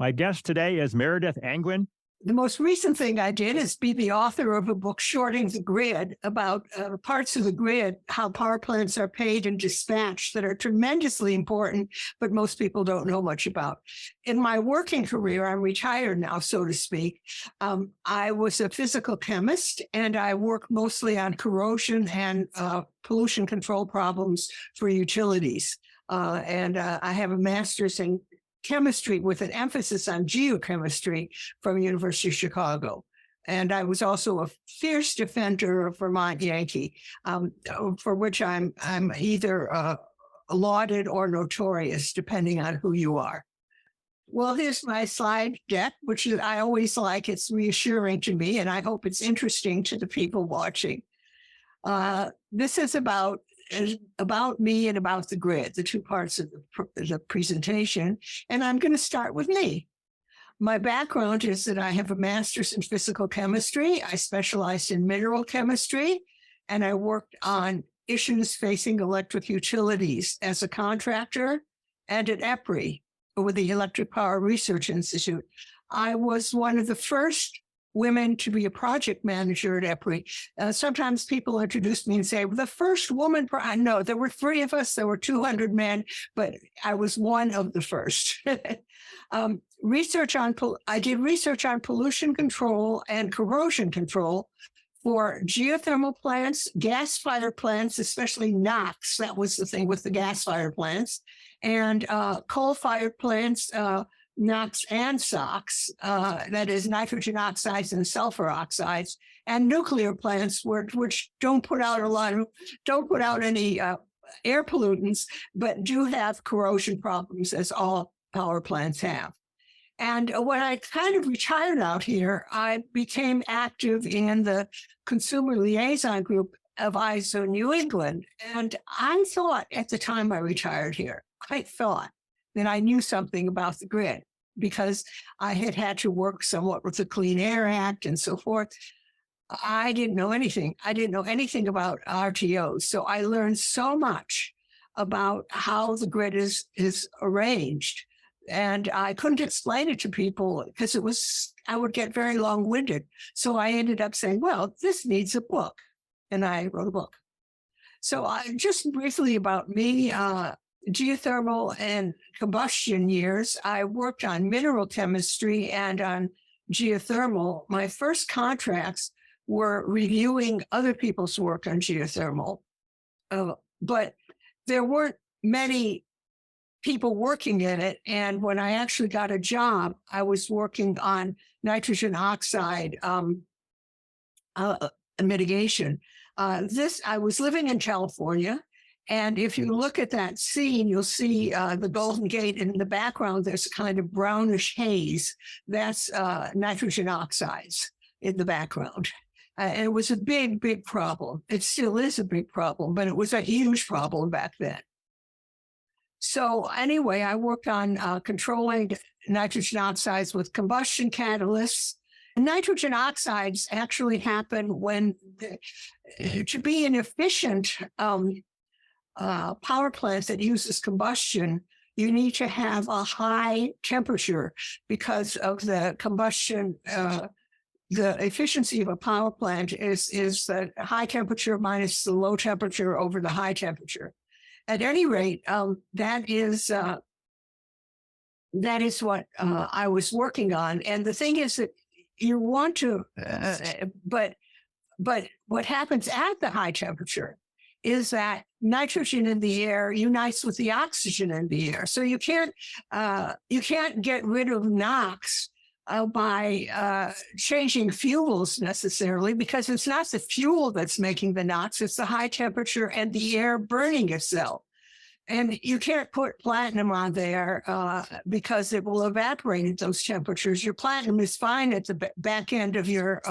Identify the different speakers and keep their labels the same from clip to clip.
Speaker 1: My guest today is Meredith Angwin.
Speaker 2: The most recent thing I did is be the author of a book, Shorting the Grid, about parts of the grid, how power plants are paid and dispatched that are tremendously important, but most people don't know much about. In my working career, I'm retired now, so to speak. I was a physical chemist, and I worked mostly on corrosion and pollution control problems for utilities. I have a master's in chemistry with an emphasis on geochemistry from University of Chicago. And I was also a fierce defender of Vermont Yankee, for which I'm either lauded or notorious, depending on who you are. Well, here's my slide deck, which I always like. It's reassuring to me, and I hope it's interesting to the people watching. This is about me and about the grid, the two parts of the presentation. And I'm going to start with me. My background is that I have a master's in physical chemistry. I specialized in mineral chemistry, and I worked on issues facing electric utilities as a contractor and at EPRI, with the Electric Power Research Institute. I was one of the first women to be a project manager at EPRI. Sometimes people introduce me and say, the first woman, no, there were 3 of us, there were 200 men, but I was one of the first. I did research on pollution control and corrosion control for geothermal plants, gas-fired plants, especially NOx, that was the thing with the gas-fired plants, and coal-fired plants, NOx and SOx, that is nitrogen oxides and sulfur oxides, and nuclear plants which don't put out any air pollutants, but do have corrosion problems, as all power plants have. And when I kind of retired out here, I became active in the Consumer Liaison Group of ISO New England. And I thought at the time I retired here, I thought that I knew something about the grid, because I had to work somewhat with the Clean Air Act and so forth. I didn't know anything. I didn't know anything about RTOs. So I learned so much about how the grid is arranged. And I couldn't explain it to people because I would get very long-winded. So I ended up saying, well, this needs a book. And I wrote a book. So just briefly about me, geothermal and combustion years, I worked on mineral chemistry and on geothermal. My first contracts were reviewing other people's work on geothermal, but there weren't many people working in it. And when I actually got a job, I was working on nitrogen oxide mitigation. I was living in California. And if you look at that scene, you'll see the Golden Gate, and in the background, there's a kind of brownish haze. That's nitrogen oxides in the background. And it was a big, big problem. It still is a big problem, but it was a huge problem back then. So anyway, I worked on controlling nitrogen oxides with combustion catalysts. Nitrogen oxides actually happen when, to be an efficient power plant that uses combustion, you need to have a high temperature because of the combustion. The efficiency of a power plant is the high temperature minus the low temperature over the high temperature. At any rate, that is what I was working on. And the thing is that you want to, but what happens at the high temperature is that nitrogen in the air unites with the oxygen in the air. So you can't get rid of NOx by changing fuels necessarily, because it's not the fuel that's making the NOx, it's the high temperature and the air burning itself. And you can't put platinum on there because it will evaporate at those temperatures. Your platinum is fine at the back end of your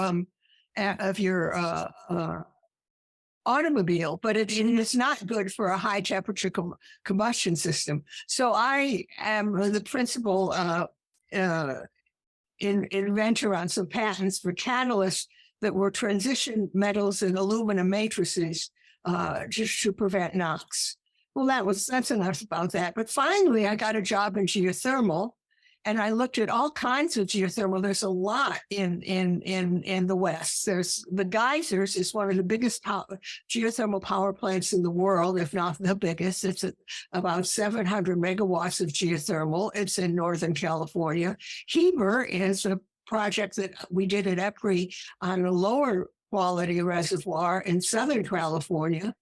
Speaker 2: automobile, but it is not good for a high temperature combustion system. So I am the principal inventor on some patents for catalysts that were transition metals in aluminum matrices just to prevent NOx. Well, that's enough about that. But finally, I got a job in geothermal, And I looked at all kinds of geothermal. There's a lot in the West. There's the geysers is one of the biggest geothermal power plants in the world, if not the biggest. It's about 700 megawatts of geothermal. It's in Northern California. Heber is a project that we did at EPRI on a lower quality reservoir in Southern California.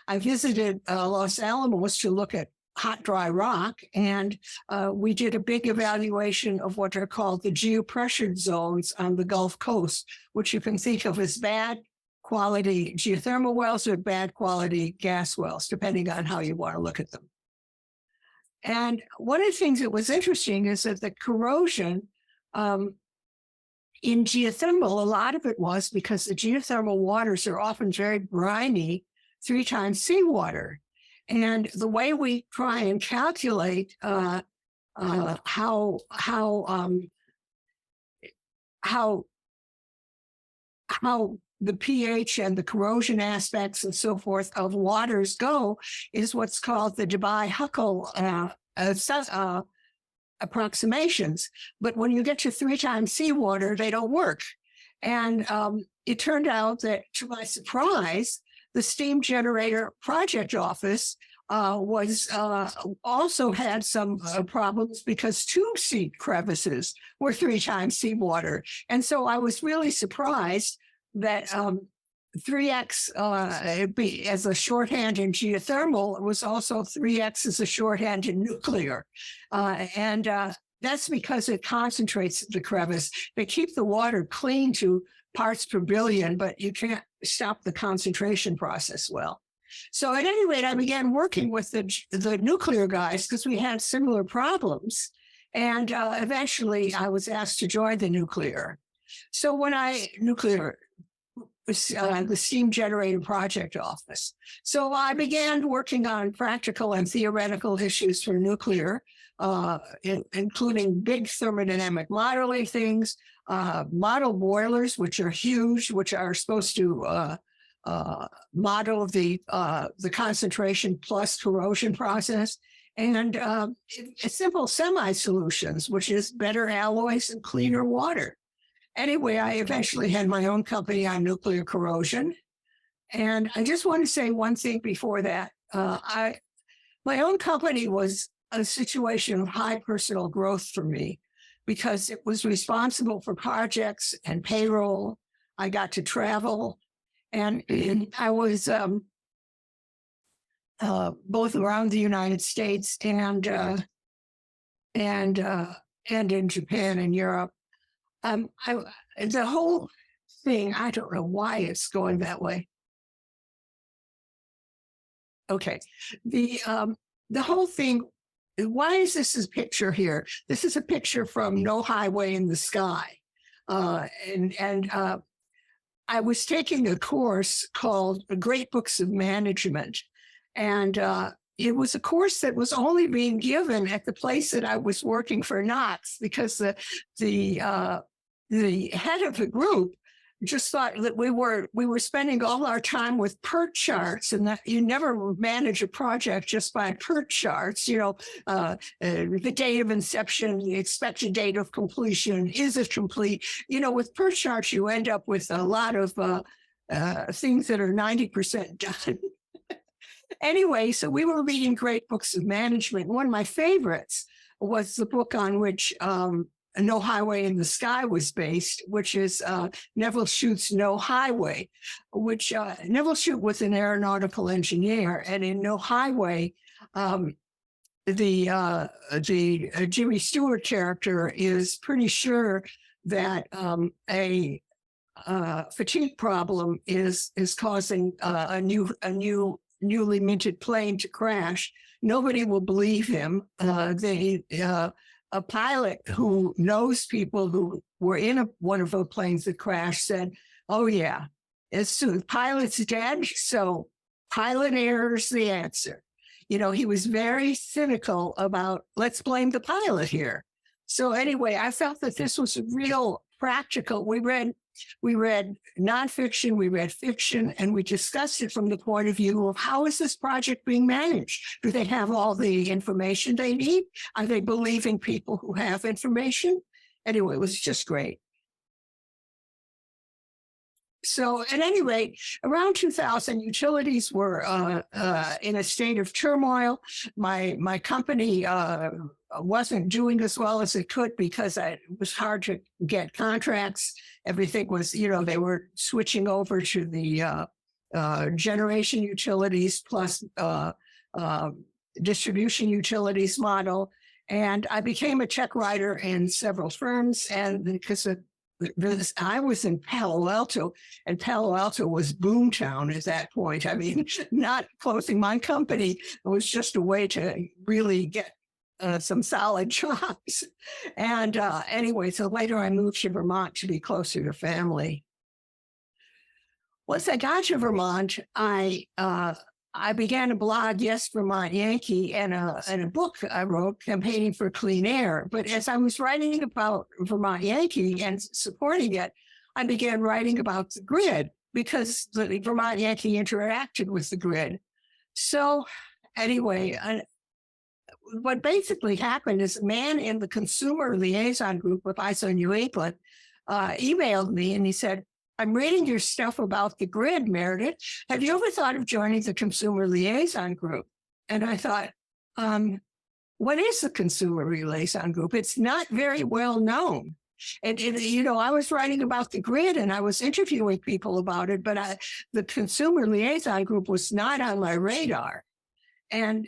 Speaker 2: I visited Los Alamos to look at hot, dry rock, and we did a big evaluation of what are called the geopressured zones on the Gulf Coast, which you can think of as bad quality geothermal wells or bad quality gas wells, depending on how you want to look at them. And one of the things that was interesting is that the corrosion in geothermal, a lot of it was because the geothermal waters are often very briny, 3 times seawater. And the way we try and calculate how the pH and the corrosion aspects and so forth of waters go is what's called the Debye-Huckel approximations. But when you get to 3 times seawater, they don't work. And it turned out that, to my surprise, the steam generator project office also had some problems because tube seat crevices were 3 times seawater. And so I was really surprised that 3x as a shorthand in geothermal was also 3x as a shorthand in nuclear. And that's because it concentrates the crevice. They keep the water clean to parts per billion, but you can't stop the concentration process well. So at any rate, I began working with the nuclear guys because we had similar problems. And eventually I was asked to join the nuclear. So when the steam generator project office. So I began working on practical and theoretical issues for nuclear, including big thermodynamic modeling things, model boilers, which are huge, which are supposed to model the concentration plus corrosion process, and simple semi-solutions, which is better alloys and cleaner water. Anyway, I eventually had my own company on nuclear corrosion. And I just want to say one thing before that. My own company was a situation of high personal growth for me because it was responsible for projects and payroll. I got to travel, and I was both around the United States and in Japan and Europe. The whole thing, I don't know why it's going that way. Okay. The whole thing, why is this a picture here? This is a picture from No Highway in the Sky. I was taking a course called Great Books of Management. And it was a course that was only being given at the place that I was working for Knox, because the head of the group just thought that we were spending all our time with PERT charts, and that you never manage a project just by PERT charts. The date of inception, the expected date of completion, is it complete? With PERT charts, you end up with a lot of things that are 90% done. Anyway, so we were reading Great Books of Management. One of my favorites was the book on which No Highway in the Sky was based, which is Neville Shute's No Highway, which Neville Shute was an aeronautical engineer. And in No Highway, the Jimmy Stewart character is pretty sure that a fatigue problem is causing a newly minted plane to crash. Nobody will believe him. A pilot who knows people who were in one of the planes that crashed said, "Oh yeah, the pilot's dead, so pilot error's the answer." He was very cynical about, let's blame the pilot here. So anyway, I felt that this was a real practical. We read We read nonfiction, we read fiction, and we discussed it from the point of view of how is this project being managed? Do they have all the information they need? Are they believing people who have information? Anyway, it was just great. So at any rate, around 2000, utilities were in a state of turmoil. My company wasn't doing as well as it could because it was hard to get contracts. Everything was, they were switching over to the generation utilities plus distribution utilities model. And I became a check writer in several firms, and because I was in Palo Alto, and Palo Alto was boomtown at that point. I mean, not closing my company was just a way to really get some solid jobs. And anyway, so later I moved to Vermont to be closer to family. Once I got to Vermont, I began a blog, Yes, Vermont Yankee, and a book I wrote, Campaigning for Clean Air. But as I was writing about Vermont Yankee and supporting it, I began writing about the grid because the Vermont Yankee interacted with the grid. So anyway, what basically happened is a man in the Consumer Liaison Group with ISO New England emailed me, and he said, I'm reading your stuff about the grid, Meredith. Have you ever thought of joining the Consumer Liaison Group? And I thought, what is the Consumer Liaison Group? It's not very well known. And I was writing about the grid and I was interviewing people about it, but the Consumer Liaison Group was not on my radar. And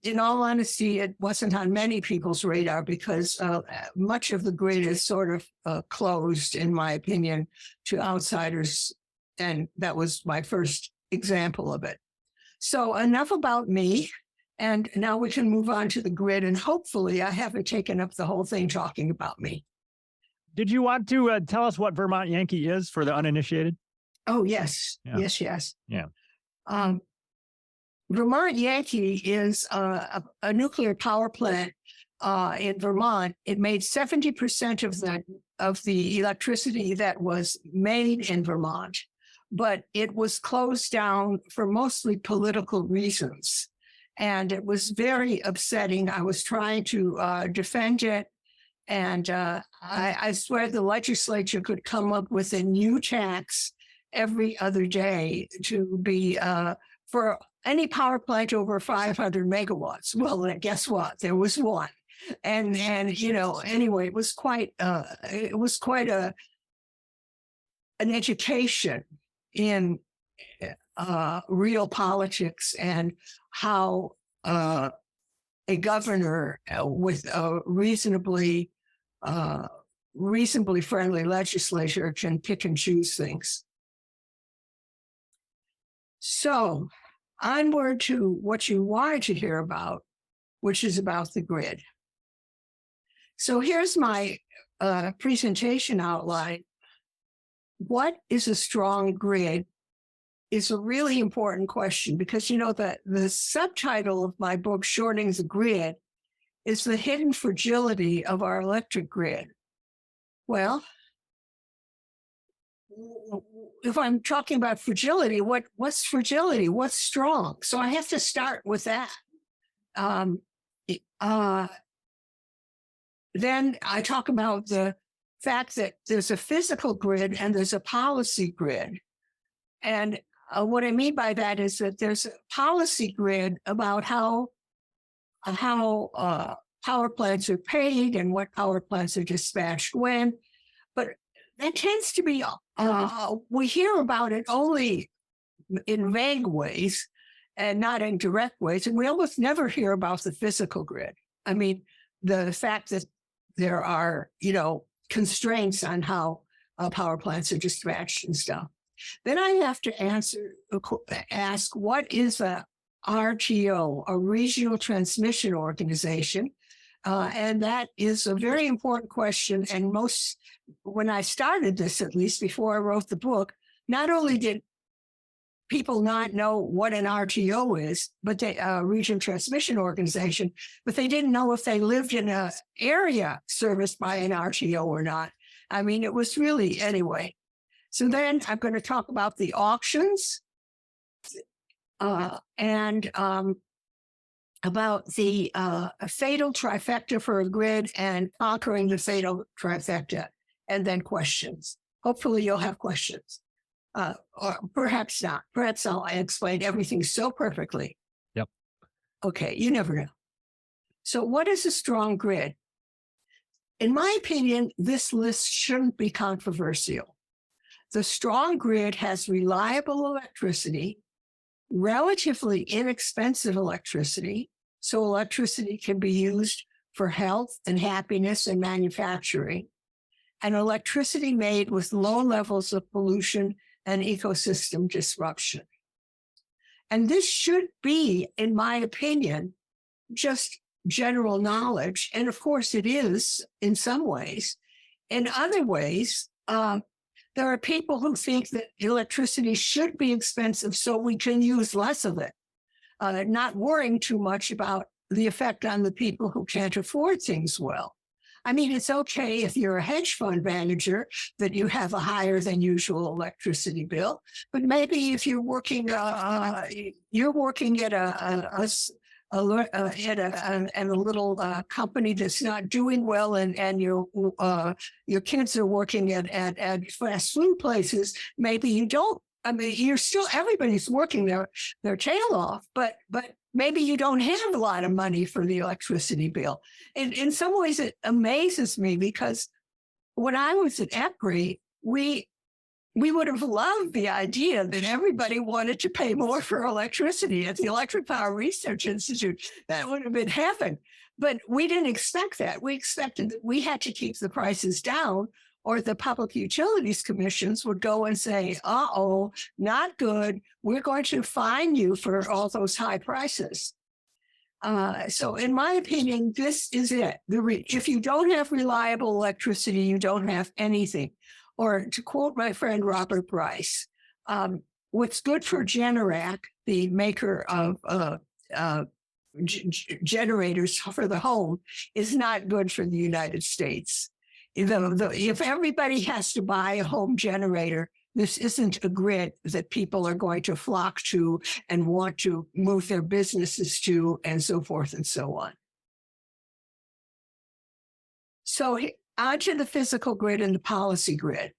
Speaker 2: in all honesty, it wasn't on many people's radar because much of the grid is sort of closed, in my opinion, to outsiders. And that was my first example of it. So enough about me. And now we can move on to the grid. And hopefully I haven't taken up the whole thing talking about me.
Speaker 1: Did you want to tell us what Vermont Yankee is for the uninitiated?
Speaker 2: Oh, yes. Yeah. Yes.
Speaker 1: Yeah.
Speaker 2: Vermont Yankee is a nuclear power plant in Vermont. It made 70% of the electricity that was made in Vermont, but it was closed down for mostly political reasons. And it was very upsetting. I was trying to defend it. And I swear the legislature could come up with a new tax every other day to be for any power plant over 500 megawatts. Well, then guess what? There was one. And anyway, it was quite an education in real politics and how a governor with a reasonably friendly legislature can pick and choose things. So onward to what you wanted to hear about, which is about the grid. So here's my presentation outline. What is a strong grid is a really important question because, the subtitle of my book, Shorting the Grid, is the hidden fragility of our electric grid. Well, if I'm talking about fragility, what's fragility? What's strong? So I have to start with that. Then I talk about the fact that there's a physical grid and there's a policy grid. And what I mean by that is that there's a policy grid about how power plants are paid and what power plants are dispatched when. But that tends to be, we hear about it only in vague ways and not in direct ways. And we almost never hear about the physical grid. I mean, the fact that there are, constraints on how power plants are dispatched and stuff. Then I have to ask, what is a RTO, a regional transmission organization? And that is a very important question. And when I started this, at least before I wrote the book, not only did people not know what an RTO is, but a regional transmission organization, but they didn't know if they lived in an area serviced by an RTO or not. I mean, it was really, anyway. So then I'm going to talk about the auctions and about the fatal trifecta for a grid and conquering the fatal trifecta, and then questions. Hopefully you'll have questions. Or perhaps not. Perhaps I explained everything so perfectly.
Speaker 1: Yep.
Speaker 2: Okay, you never know. So what is a strong grid? In my opinion, this list shouldn't be controversial. The strong grid has reliable electricity, relatively inexpensive electricity, so electricity can be used for health and happiness and manufacturing, and electricity made with low levels of pollution and ecosystem disruption. And this should be, in my opinion, just general knowledge. And of course it is in some ways. In other ways, there are people who think that electricity should be expensive so we can use less of it, not worrying too much about the effect on the people who can't afford things well. I mean, it's okay if you're a hedge fund manager that you have a higher than usual electricity bill, but maybe if you're working, at a little company that's not doing well, and your kids are working at fast food places, maybe you don't. I mean, you're still, everybody's working their tail off, but maybe you don't have a lot of money for the electricity bill. And in some ways, it amazes me because when I was at EPRI, we would have loved the idea that everybody wanted to pay more for electricity at the Electric Power Research Institute. That would have been heaven. But we didn't expect that. We expected that we had to keep the prices down, or the Public Utilities Commissions would go and say, uh-oh, not good. We're going to fine you for all those high prices. So in my opinion, this is it. If you don't have reliable electricity, you don't have anything. Or to quote my friend Robert Bryce, what's good for Generac, the maker of generators for the home, is not good for the United States. If everybody has to buy a home generator, this isn't a grid that people are going to flock to and want to move their businesses to, and so forth and so on. So onto the physical grid and the policy grid.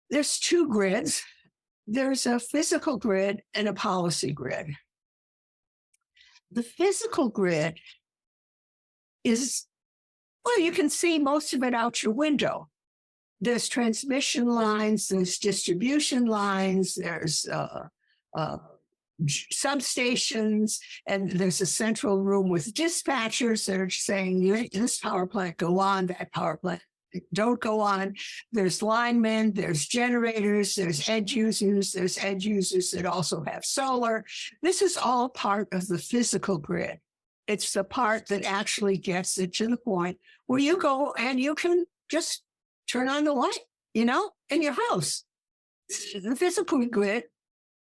Speaker 2: There's two grids. There's a physical grid and a policy grid. The physical grid is, well, you can see most of it out your window. There's transmission lines, there's distribution lines, there's substations, and there's a central room with dispatchers that are saying, this power plant go on, that power plant don't go on. There's linemen, there's generators, there's edge users that also have solar. This is all part of the physical grid. It's the part that actually gets it to the point where you go and you can just turn on the light, in your house. The physical grid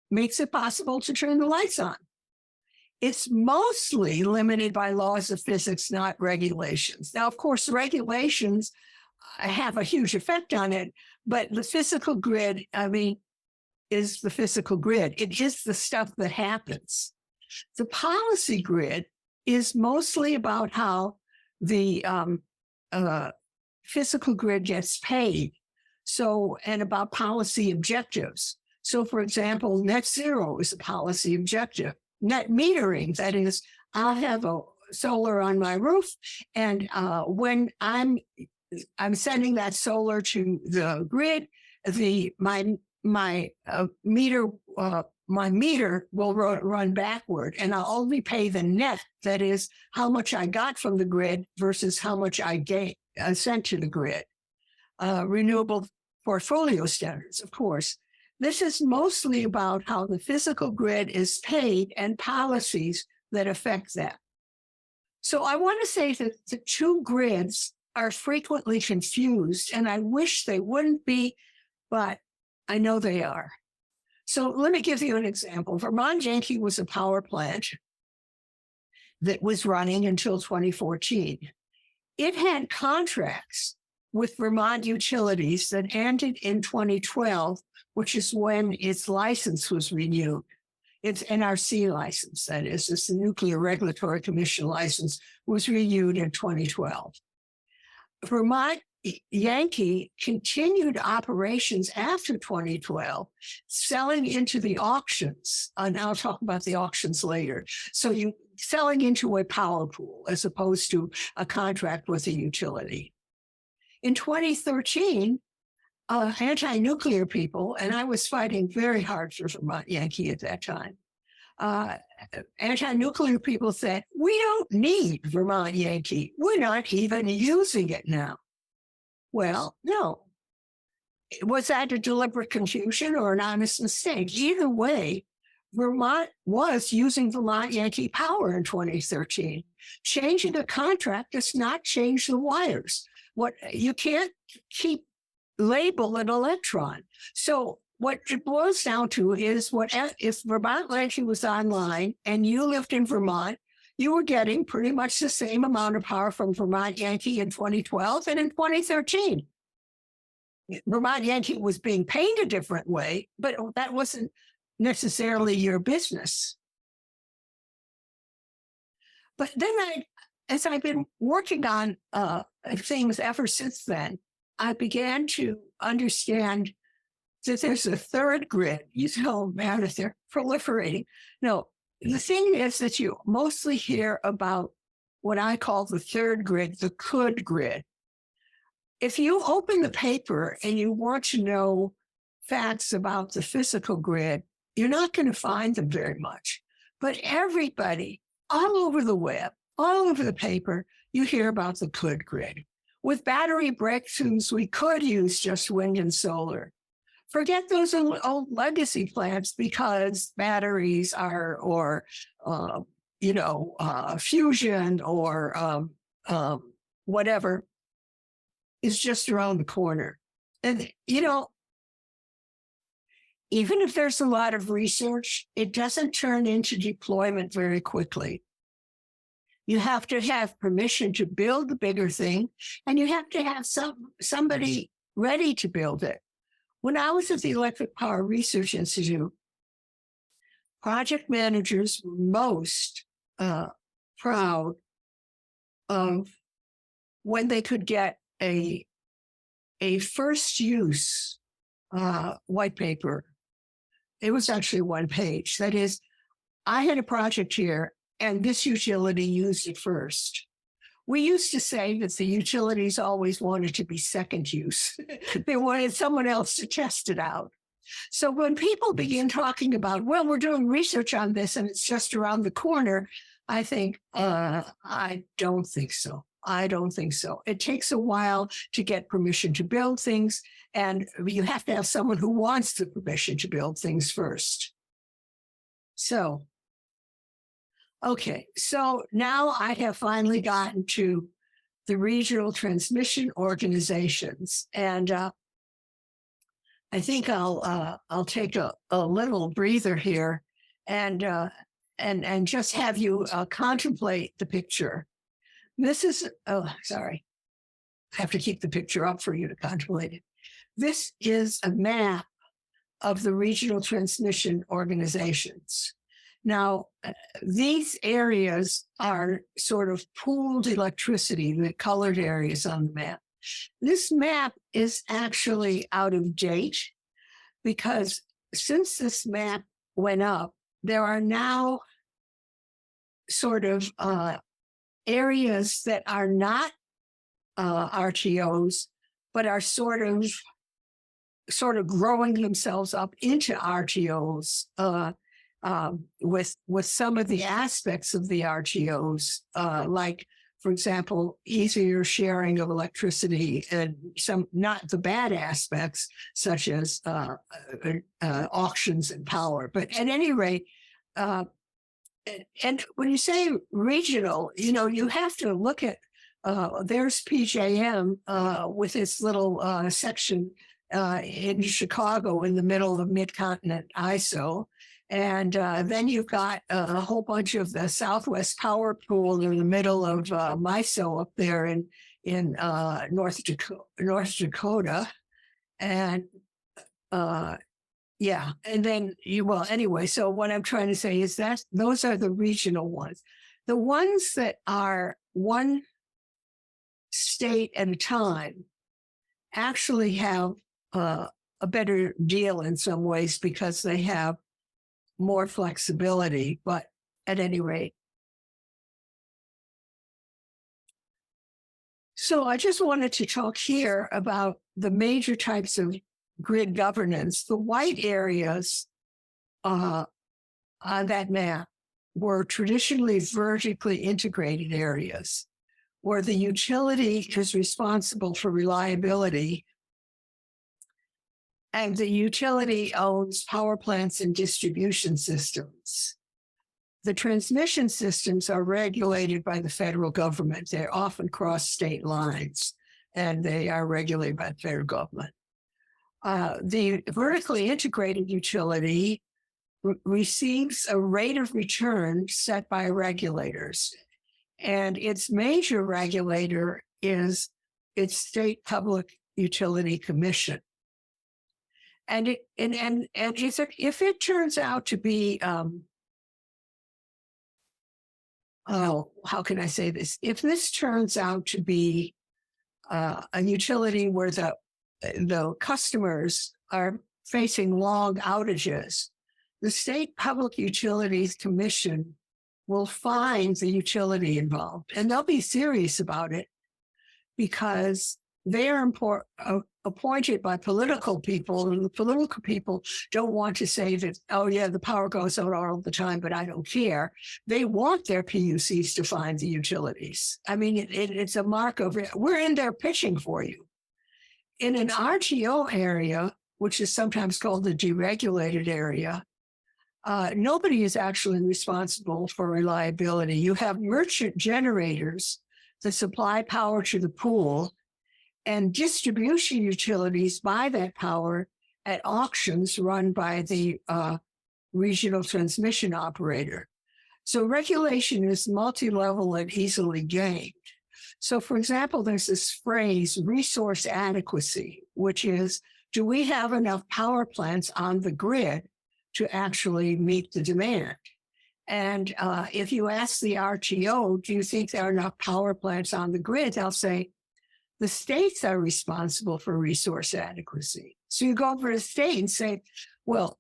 Speaker 2: makes it possible to turn the lights on. It's mostly limited by laws of physics, not regulations. Now, of course, regulations have a huge effect on it, but the physical grid, is the physical grid. It is the stuff that happens. The policy grid is mostly about how the physical grid gets paid. So, and about policy objectives. So, for example, net zero is a policy objective. Net metering, that is, I'll have a solar on my roof, and when I'm sending that solar to the grid, my meter will run backward, and I'll only pay the net, that is, how much I got from the grid versus how much I sent to the grid. Renewable portfolio standards, of course. This is mostly about how the physical grid is paid and policies that affect that. So I want to say that the two grids are frequently confused, and I wish they wouldn't be, but I know they are. So let me give you an example. Vermont Yankee was a power plant that was running until 2014. It had contracts with Vermont Utilities that ended in 2012, which is when its license was renewed. Its NRC license, that is, it's the Nuclear Regulatory Commission license, was renewed in 2012. Vermont Yankee continued operations after 2012, selling into the auctions. And I'll talk about the auctions later. So you selling into a power pool as opposed to a contract with a utility. In 2013, anti-nuclear people, and I was fighting very hard for Vermont Yankee at that time, anti-nuclear people said, we don't need Vermont Yankee. We're not even using it now. Well, no. Was that a deliberate confusion or an honest mistake? Either way, Vermont was using Vermont Yankee power in 2013. Changing a contract does not change the wires. What you can't keep label an electron. So what it boils down to is if Vermont Yankee was online and you lived in Vermont, you were getting pretty much the same amount of power from Vermont Yankee in 2012 and in 2013. Vermont Yankee was being paid a different way, but that wasn't necessarily your business. But then as I've been working on things ever since then, I began to understand that there's a third grid. You know, Meredith, they're proliferating. No, the thing is that you mostly hear about what I call the third grid, the could grid. If you open the paper and you want to know facts about the physical grid, you're not going to find them very much. But everybody, all over the web, all over the paper, you hear about the could grid. With battery breakthroughs, we could use just wind and solar. Forget those old legacy plants because batteries are, or, fusion or whatever is just around the corner. And, even if there's a lot of research, it doesn't turn into deployment very quickly. You have to have permission to build the bigger thing, and you have to have somebody ready to build it. When I was at the Electric Power Research Institute, project managers were most proud of when they could get a first use white paper. It was actually one page. That is, I had a project here and this utility used it first. We used to say that the utilities always wanted to be second use. They wanted someone else to test it out. So when people begin talking about, well, we're doing research on this and it's just around the corner, I think, I don't think so. I don't think so. It takes a while to get permission to build things, and you have to have someone who wants the permission to build things first. So, okay, so now I have finally gotten to the regional transmission organizations, and I think I'll take a little breather here and just have you contemplate the picture. This is, sorry, I have to keep the picture up for you to contemplate it. This is a map of the regional transmission organizations. Now, these areas are sort of pooled electricity, the colored areas on the map. This map is actually out of date because since this map went up, there are now sort of areas that are not RTOs, but are sort of growing themselves up into RTOs with some of the aspects of the RTOs, like, for example, easier sharing of electricity and some not the bad aspects, such as auctions and power. But at any rate, and when you say regional, you have to look at, there's PJM with its little section in Chicago in the middle of Mid-Continent ISO. And then you've got a whole bunch of the Southwest Power Pool in the middle of MISO up there in North Dakota. And yeah, and then anyway, so what I'm trying to say is that those are the regional ones. The ones that are one state at a time actually have a better deal in some ways because they have more flexibility, but at any rate. So I just wanted to talk here about the major types of grid governance. The white areas on that map were traditionally vertically integrated areas where the utility is responsible for reliability and the utility owns power plants and distribution systems. The transmission systems are regulated by the federal government. They're often cross state lines, and they are regulated by the federal government. The vertically integrated utility receives a rate of return set by regulators, and its major regulator is its state public utility commission. And if it turns out to be how can I say this? If this turns out to be a utility where the customers are facing long outages, the State Public Utilities Commission will find the utility involved, and they'll be serious about it because they are appointed by political people, and the political people don't want to say that, oh yeah, the power goes out all the time, but I don't care. They want their PUCs to find the utilities. I mean, it's a mark of it. We're in there pitching for you. In an RTO area, which is sometimes called the deregulated area, nobody is actually responsible for reliability. You have merchant generators that supply power to the pool, and distribution utilities buy that power at auctions run by the regional transmission operator. So regulation is multi-level and easily gained. So for example, there's this phrase, resource adequacy, which is, do we have enough power plants on the grid to actually meet the demand? And if you ask the RTO, do you think there are enough power plants on the grid? They'll say, the states are responsible for resource adequacy. So you go over to the state and say, well,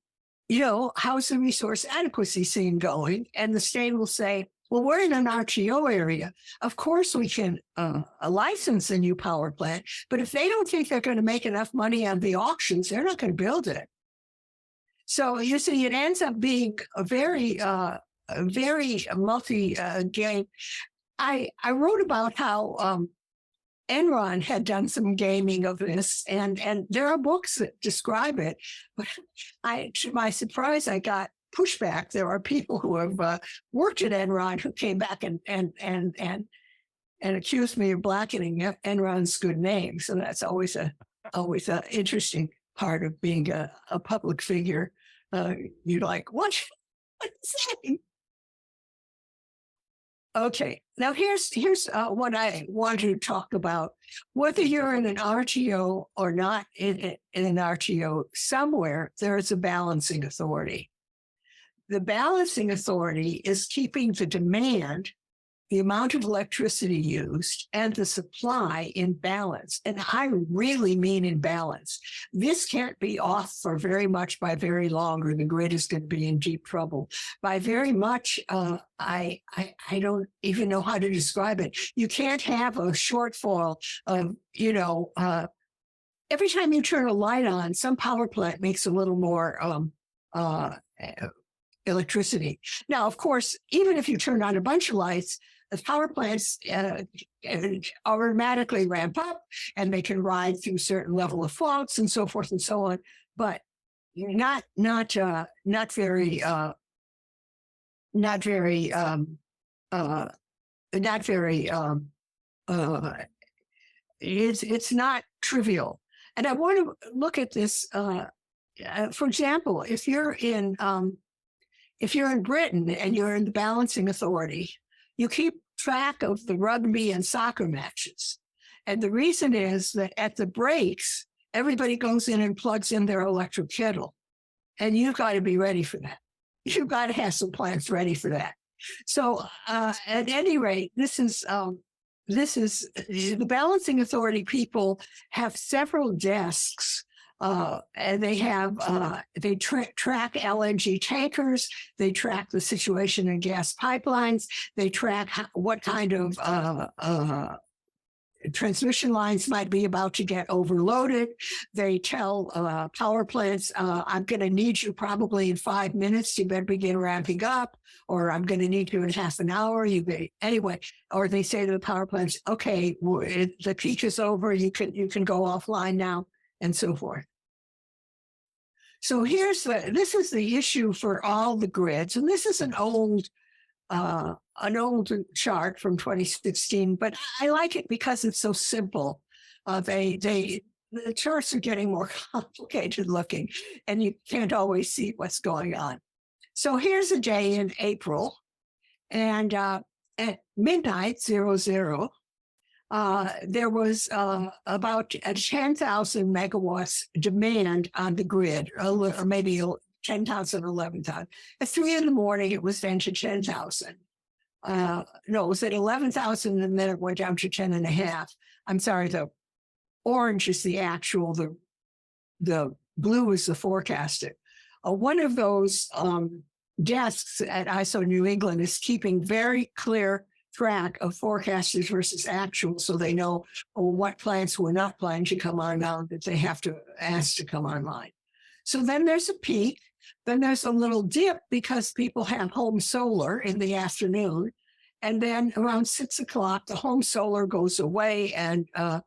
Speaker 2: how's the resource adequacy scene going? And the state will say, well, we're in an RTO area. Of course, we can license a new power plant, but if they don't think they're going to make enough money on the auctions, they're not going to build it. So you see, it ends up being a very multi-game. I wrote about how Enron had done some gaming of this, and there are books that describe it. But to my surprise, I got pushback. There are people who have worked at Enron who came back and accused me of blackening Enron's good name. So that's always a interesting part of being a public figure. You're like, what is that? Okay, now here's what I want to talk about. Whether you're in an RTO or not in an RTO, somewhere there is a balancing authority. The balancing authority is keeping the demand, the amount of electricity used, and the supply in balance. And I really mean in balance. This can't be off for very much by very long, or the grid is going to be in deep trouble. By very much, I don't even know how to describe it. You can't have a shortfall of, every time you turn a light on, some power plant makes a little more electricity. Now, of course, even if you turn on a bunch of lights, the power plants automatically ramp up, and they can ride through certain level of faults and so forth and so on. But not very. It's not trivial. And I want to look at this. For example, if you're in Britain and you're in the balancing authority, you keep track of the rugby and soccer matches. And the reason is that at the breaks, everybody goes in and plugs in their electric kettle. And you've got to be ready for that. You've got to have some plants ready for that. So at any rate, this is the balancing authority people have several desks, and they have track LNG tankers, they track the situation in gas pipelines, they track what kind of transmission lines might be about to get overloaded. They tell power plants, I'm going to need you probably in 5 minutes. You better begin ramping up, or I'm going to need you in half an hour. Anyway, or they say to the power plants, okay, the peak is over. You can go offline now, and so forth. So this is the issue for all the grids, and this is an old chart from 2016, but I like it because it's so simple. The charts are getting more complicated looking, and you can't always see what's going on. So here's a day in April, and at midnight, 00, there was about 10,000 megawatts demand on the grid, or maybe 10,000, 11,000. At 3 in the morning, it was down to 10,000. No, it was at 11,000, and then it went down to 10.5. I'm sorry, the orange is the actual, the blue is the forecasted. One of those desks at ISO New England is keeping very clear track of forecasters versus actual, so they know what plants were not planning to come online that they have to ask to come online. So then there's a peak. Then there's a little dip because people have home solar in the afternoon. And then around 6 o'clock, the home solar goes away, and at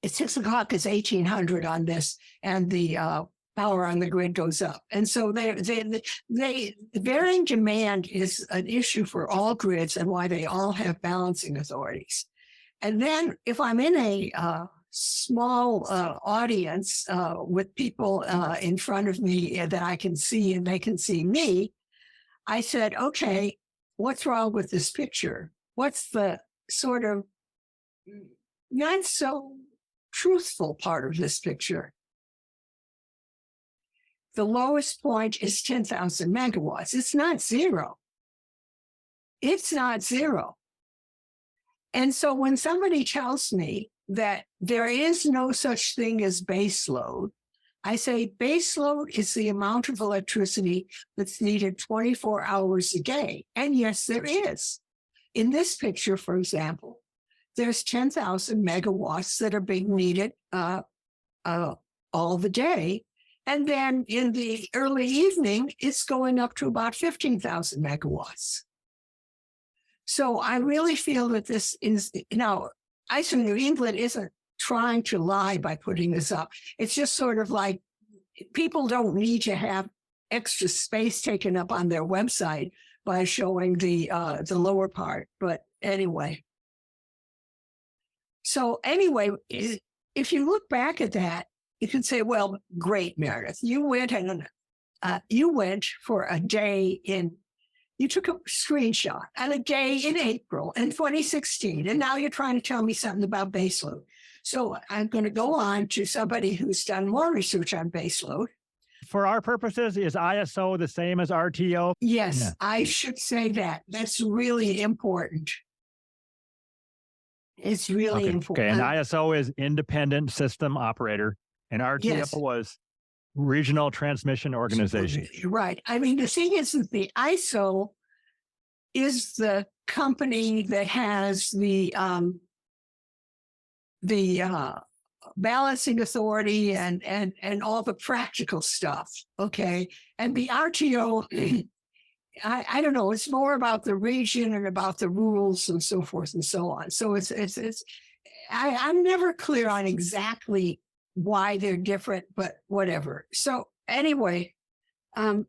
Speaker 2: 6 o'clock is 1,800 on this, and the power on the grid goes up. And so varying demand is an issue for all grids, and why they all have balancing authorities. And then if I'm in a small audience with people in front of me that I can see and they can see me, I said, okay, what's wrong with this picture? What's the sort of not so truthful part of this picture? The lowest point is 10,000 megawatts. It's not zero. It's not zero. And so when somebody tells me that there is no such thing as base load, I say base load is the amount of electricity that's needed 24 hours a day. And yes, there is. In this picture, for example, there's 10,000 megawatts that are being needed all the day. And then in the early evening, it's going up to about 15,000 megawatts. So I really feel that this is, now, ISO New England isn't trying to lie by putting this up. It's just sort of like people don't need to have extra space taken up on their website by showing the lower part. But anyway. So anyway, if you look back at that, you can say, well, great, Meredith. You went for a day you took a screenshot on a day in April in 2016, and now you're trying to tell me something about baseload. So I'm going to go on to somebody who's done more research on baseload.
Speaker 1: For our purposes, is ISO the same as RTO?
Speaker 2: Yes, yeah. I should say that. That's really important. It's really important.
Speaker 1: Okay, and ISO is independent system operator, and RTO was regional transmission organization.
Speaker 2: Right. I mean, the thing is that the ISO is the company that has the balancing authority and all the practical stuff. Okay. And the RTO, I don't know, it's more about the region and about the rules and so forth and so on. So I'm never clear on exactly why they're different, but whatever. So anyway, oh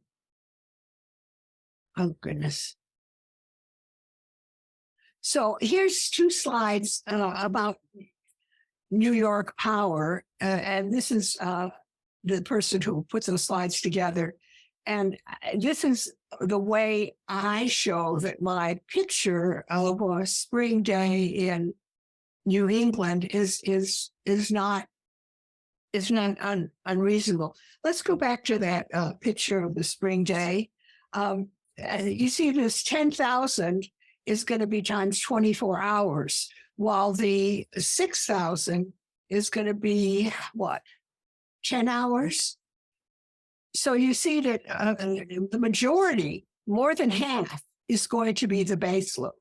Speaker 2: goodness. So here's 2 slides about New York Power, and this is the person who put those slides together. And this is the way I show that my picture of a spring day in New England is not unreasonable. Let's go back to that picture of the spring day. You see this 10,000 is going to be times 24 hours, while the 6,000 is going to be what, 10 hours? So you see that the majority, more than half, is going to be the base load.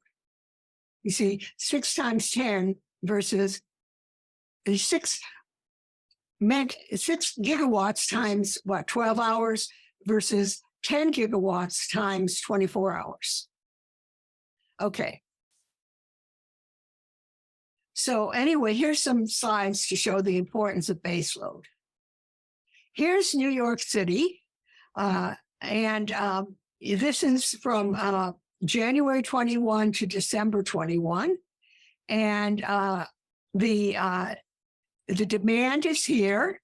Speaker 2: You see, 6 times 10 versus 6 gigawatts times what, 12 hours versus 10 gigawatts times 24 hours. Okay. So anyway, here's some slides to show the importance of base load. Here's New York City, and this is from January 21 to December 21, and the demand is here.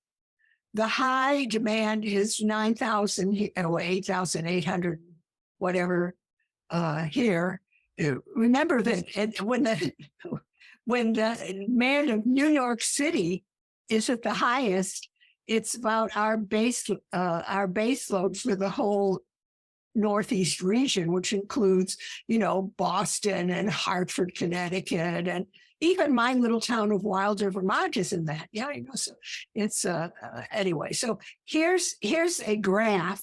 Speaker 2: The high demand is 9,000 or 8,800, whatever here. Remember that when the demand of New York City is at the highest, it's about our base load for the whole Northeast region, which includes, Boston and Hartford, Connecticut, and even my little town of Wilder, Vermont is in that. Yeah, so it's anyway. So here's a graph,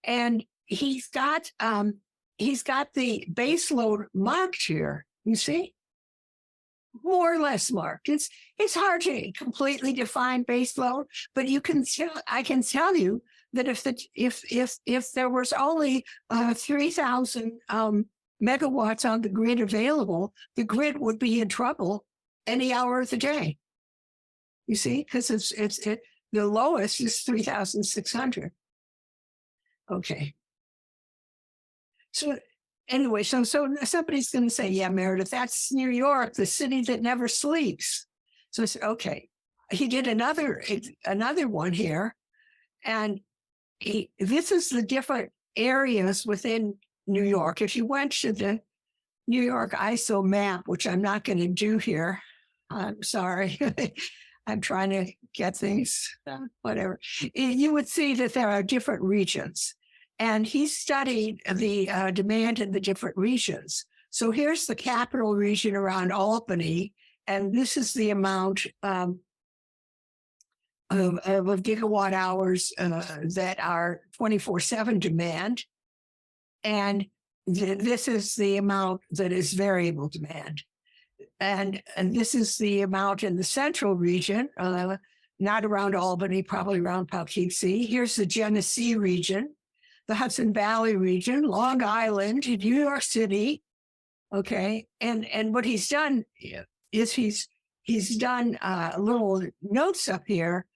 Speaker 2: and he's got the base load marked here. You see, more or less marked. It's hard to completely define base load, but I can tell you that if there was only 3,000 megawatts on the grid available, the grid would be in trouble any hour of the day. You see, because the lowest is 3,600. Okay. So anyway, so somebody's going to say, yeah, Meredith, that's New York, the city that never sleeps. So I said, okay. He did another one here, and this is the different areas within New York. If you went to the New York ISO map, which I'm not going to do here, I'm sorry. I'm trying to get things, whatever. You would see that there are different regions. And he studied the demand in the different regions. So here's the capital region around Albany, and this is the amount of gigawatt hours that are 24/7 demand. And this is the amount that is variable demand. And this is the amount in the central region, not around Albany, probably around Poughkeepsie. Here's the Genesee region, the Hudson Valley region, Long Island, New York City. Okay. And what he's done is he's done little notes up here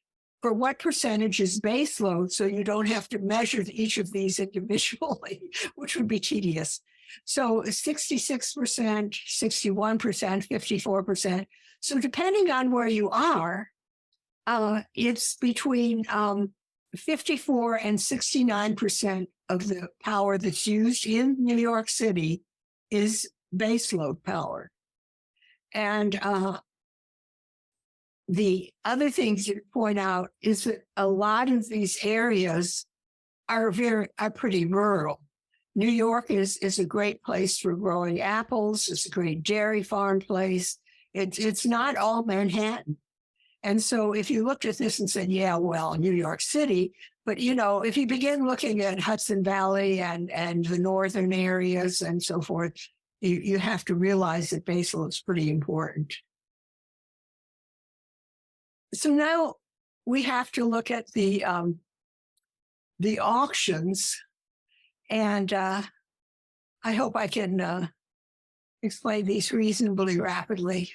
Speaker 2: for what percentage is base load, so you don't have to measure each of these individually, which would be tedious. So 66%, 61%, 54%. So depending on where you are, it's between 54 and 69% of the power that's used in New York City is baseload power. And the other things to point out is that a lot of these areas are pretty rural. New York is a great place for growing apples. It's a great dairy farm place. It's not all Manhattan. And so if you looked at this and said, yeah, well, New York City, but if you begin looking at Hudson Valley and the northern areas and so forth, you have to realize that baseload is pretty important. So now we have to look at the auctions, and I hope I can explain these reasonably rapidly.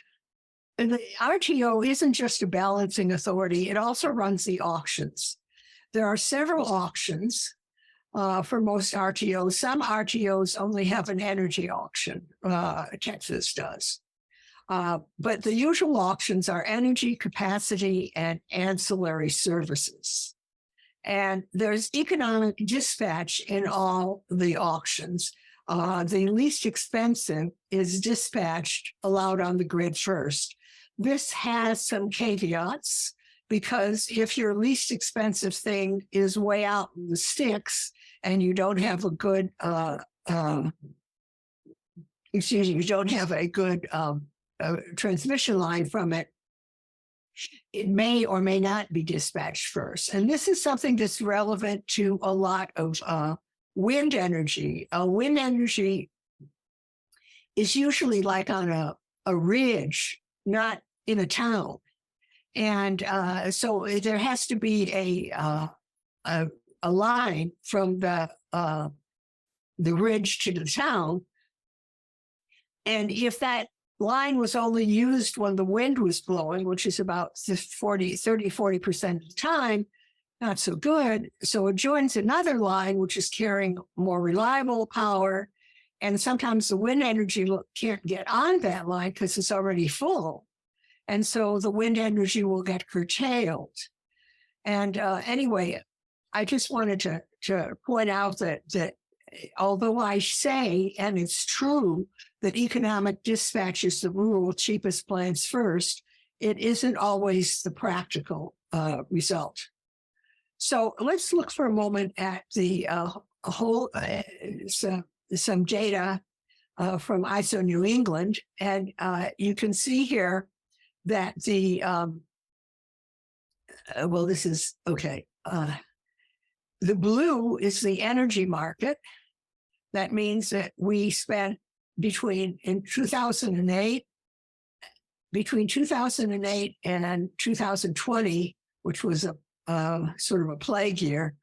Speaker 2: And the RTO isn't just a balancing authority, it also runs the auctions. There are several auctions for most RTOs. Some RTOs only have an energy auction, Texas does. But the usual auctions are energy, capacity, and ancillary services. And there's economic dispatch in all the auctions. The least expensive is dispatched allowed on the grid first. This has some caveats because if your least expensive thing is way out in the sticks and you don't have a good, you don't have a good transmission line from it, it may or may not be dispatched first. And this is something that's relevant to a lot of wind energy. Wind energy is usually like on a ridge, not in a town. And so there has to be a line from the ridge to the town. And if that line was only used when the wind was blowing, which is about 40% of the time, not so good. So it joins another line, which is carrying more reliable power. And sometimes the wind energy can't get on that line because it's already full. And so the wind energy will get curtailed. And anyway, I just wanted to point out that although I say, and it's true, that economic dispatch is the rural cheapest plants first, it isn't always the practical result. So let's look for a moment at the some data from ISO New England. And you can see here that the, well, this is, okay. The blue is the energy market. That means that we spent between 2008 and 2020, which was a sort of a plague year,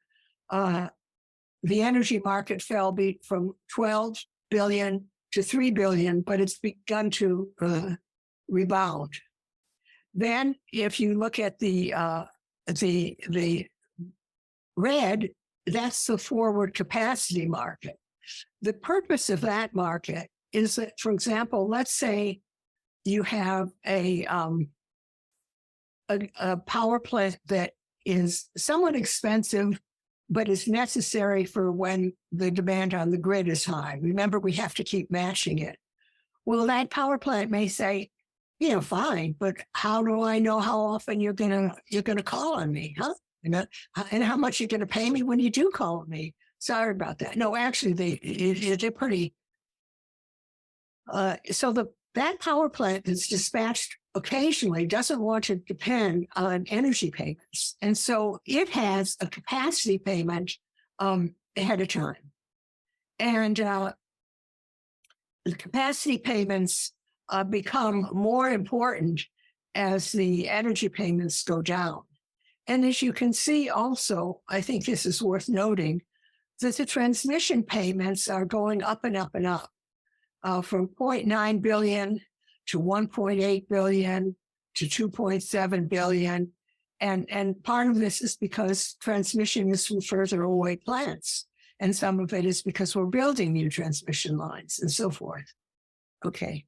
Speaker 2: the energy market fell from 12 billion to 3 billion, but it's begun to rebound. Then, if you look at the red, that's the forward capacity market. The purpose of that market is that, for example, let's say you have a power plant that is somewhat expensive, but is necessary for when the demand on the grid is high. Remember, we have to keep matching it. Well, that power plant may say, you know, fine, but how do I know how often you're gonna call on me, huh? And how much you're gonna pay me when you do call on me? Sorry about that. No, actually, they're pretty. So that power plant is dispatched occasionally doesn't want to depend on energy payments, and so it has a capacity payment ahead of time, and the capacity payments become more important as the energy payments go down. And as you can see also, I think this is worth noting, that the transmission payments are going up and up and up, from 0.9 billion to 1.8 billion to 2.7 billion. And part of this is because transmission is from further away plants. And some of it is because we're building new transmission lines and so forth. Okay.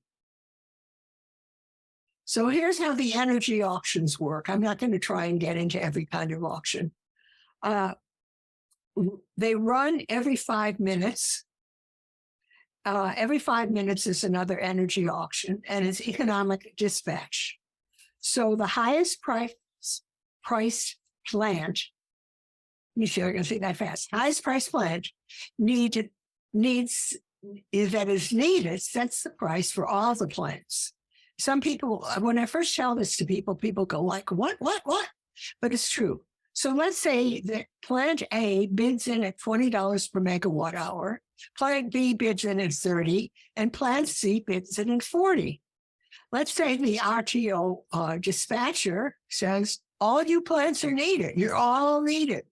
Speaker 2: So here's how the energy auctions work. I'm not going to try and get into every kind of auction. They run every 5 minutes. Every 5 minutes is another energy auction, and it's economic dispatch. So the highest priced plant, let me see if I can say that fast. Highest priced plant needed sets the price for all the plants. Some people, when I first tell this to people, people go like, what? But it's true. So let's say that plant A bids in at $20 per megawatt hour, plant B bids in at 30, and plant C bids in at 40. Let's say the RTO dispatcher says, all you plants are needed. You're all needed.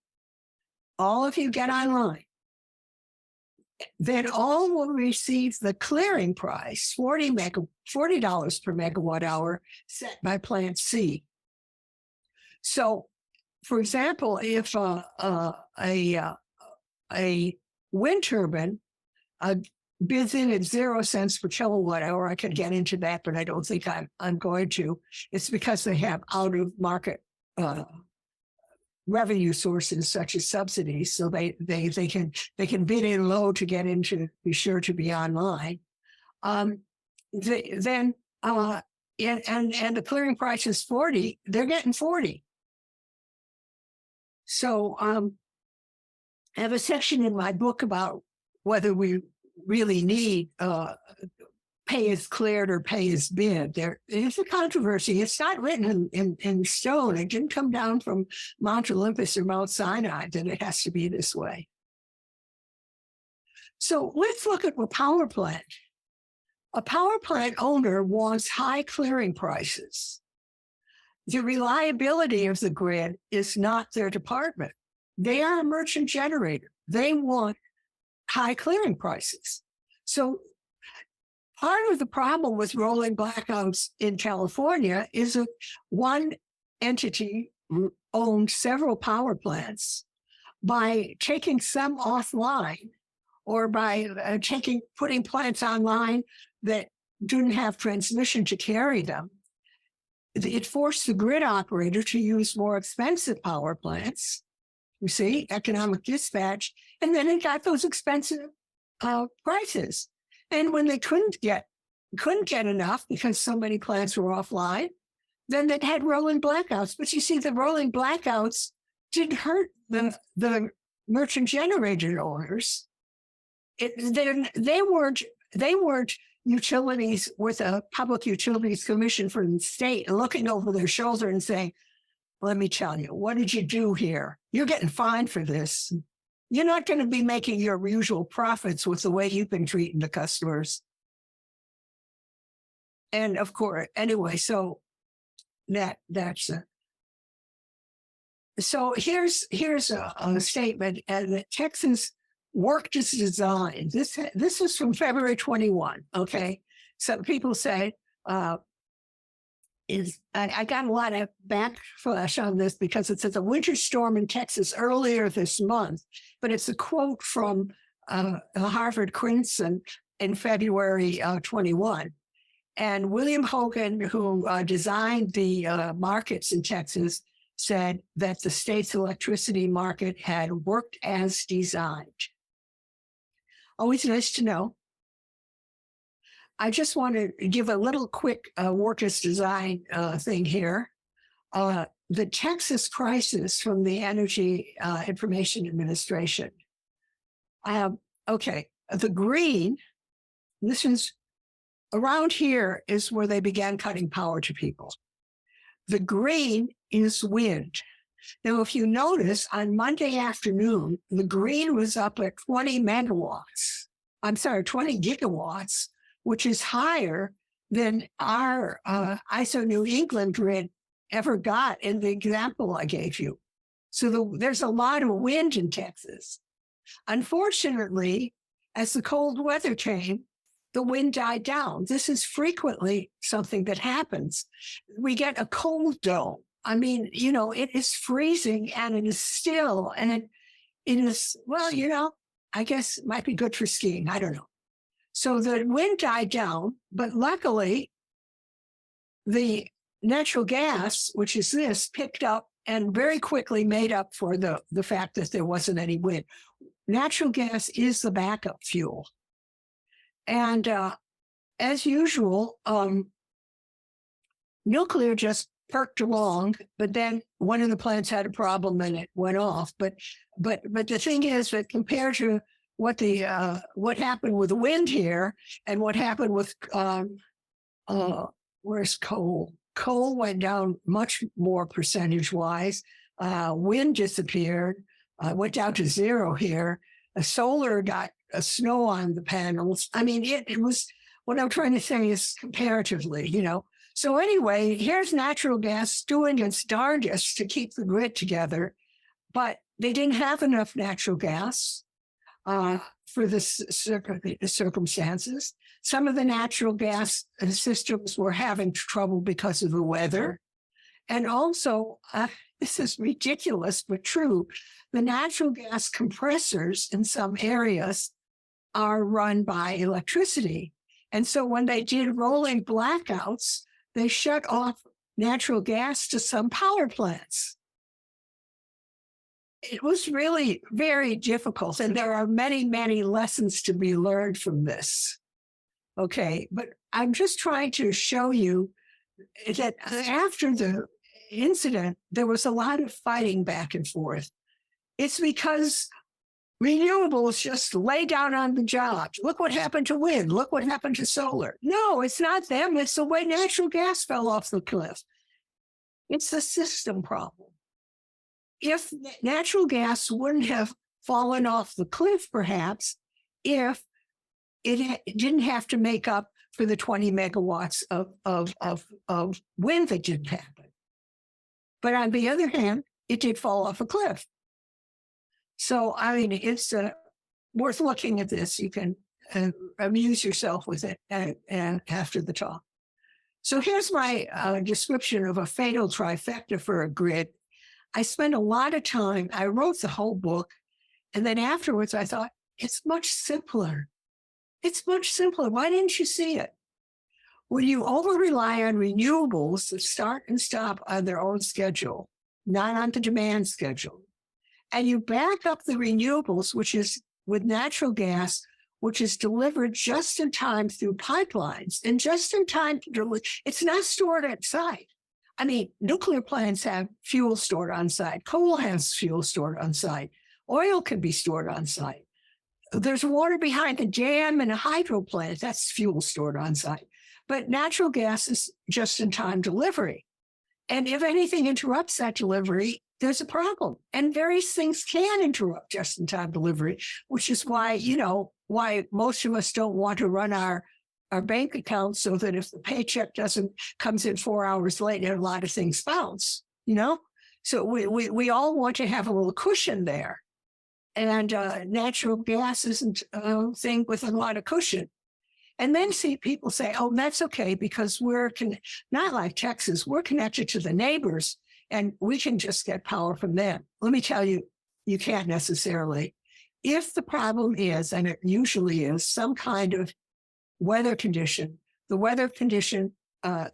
Speaker 2: All of you get online. Then all will receive the clearing price, $40 per megawatt hour, set by plant C. So, for example, if a wind turbine bids in at 0 cents per kilowatt hour, I could get into that, but I don't think I'm going to. It's because they have out of market revenue sources such as subsidies, so they can bid in low to get into, be sure to be online. And the clearing price is 40, they're getting 40. So I have a section in my book about whether we really need pay as cleared or pay as bid. There is a controversy. It's not written in stone. It didn't come down from Mount Olympus or Mount Sinai that it has to be this way. So let's look at a power plant. A power plant owner wants high clearing prices. The reliability of the grid is not their department. They are a merchant generator. They want high clearing prices. So part of the problem with rolling blackouts in California is that one entity owned several power plants. By taking some offline or by putting plants online that didn't have transmission to carry them, it forced the grid operator to use more expensive power plants. You see, economic dispatch, and then it got those expensive prices. And when they couldn't get enough because so many plants were offline, then they had rolling blackouts. But you see, the rolling blackouts didn't hurt the merchant generator owners. They weren't utilities with a Public Utilities Commission from the state looking over their shoulder and saying, let me tell you, what did you do here? You're getting fined for this. You're not going to be making your usual profits with the way you've been treating the customers. And of course, anyway, so that's it. So here's a statement, and that Texas worked as designed. This is from February 21. Okay, so people say I got a lot of backlash on this because it says a winter storm in Texas earlier this month, but it's a quote from Harvard Crimson in February 21. And William Hogan, who designed the markets in Texas, said that the state's electricity market had worked as designed. Always nice to know. I just want to give a little quick work as design thing here. The Texas crisis from the Energy Information Administration. Okay, the green, this is around here is where they began cutting power to people. The green is wind. Now, if you notice, on Monday afternoon, the green was up at 20 gigawatts, which is higher than our ISO New England grid ever got in the example I gave you. So there's a lot of wind in Texas. Unfortunately, as the cold weather came, the wind died down. This is frequently something that happens. We get a cold dome. I mean, it is freezing and it is still, and it is, well, I guess it might be good for skiing. I don't know. So the wind died down, but luckily the natural gas, which is this, picked up and very quickly made up for the fact that there wasn't any wind. Natural gas is the backup fuel. And as usual, nuclear just perked along, but then one of the plants had a problem and it went off. But the thing is that compared to what happened with wind here and what happened with where's coal? Coal went down much more percentage-wise. Wind disappeared, went down to zero here. Solar got snow on the panels. I mean, it was, what I'm trying to say is comparatively, So anyway, here's natural gas doing its darndest to keep the grid together, but they didn't have enough natural gas for the circumstances. Some of the natural gas systems were having trouble because of the weather. And also, this is ridiculous, but true, the natural gas compressors in some areas are run by electricity. And so when they did rolling blackouts, they shut off natural gas to some power plants. it was really very difficult. And there are many, many lessons to be learned from this. Okay. But I'm just trying to show you that after the incident, there was a lot of fighting back and forth. It's because renewables just lay down on the job. Look what happened to wind. Look what happened to solar. No, it's not them. It's the way natural gas fell off the cliff. It's a system problem. If natural gas wouldn't have fallen off the cliff, perhaps, if it didn't have to make up for the 20 megawatts of wind that didn't happen. But on the other hand, it did fall off a cliff. So, I mean, it's worth looking at this. You can amuse yourself with it and after the talk. So here's my description of a fatal trifecta for a grid. I spent a lot of time, I wrote the whole book, and then afterwards I thought, it's much simpler. It's much simpler. Why didn't you see it? When you over-rely on renewables that start and stop on their own schedule, not on the demand schedule, and you back up the renewables, which is with natural gas, which is delivered just in time through pipelines, and just in time, it's not stored at site. I mean, nuclear plants have fuel stored on site. Coal has fuel stored on site. Oil can be stored on site. There's water behind the dam and a hydro plant. That's fuel stored on site. But natural gas is just-in-time delivery. And if anything interrupts that delivery, there's a problem. And various things can interrupt just-in-time delivery, which is why, why most of us don't want to run our bank account so that if the paycheck comes in 4 hours late, a lot of things bounce, So we all want to have a little cushion there. And natural gas isn't a thing with a lot of cushion. And then see people say, oh, that's okay, because we're not like Texas, we're connected to the neighbors and we can just get power from them. Let me tell you, you can't necessarily. If the problem is, and it usually is, some kind of weather condition, the weather condition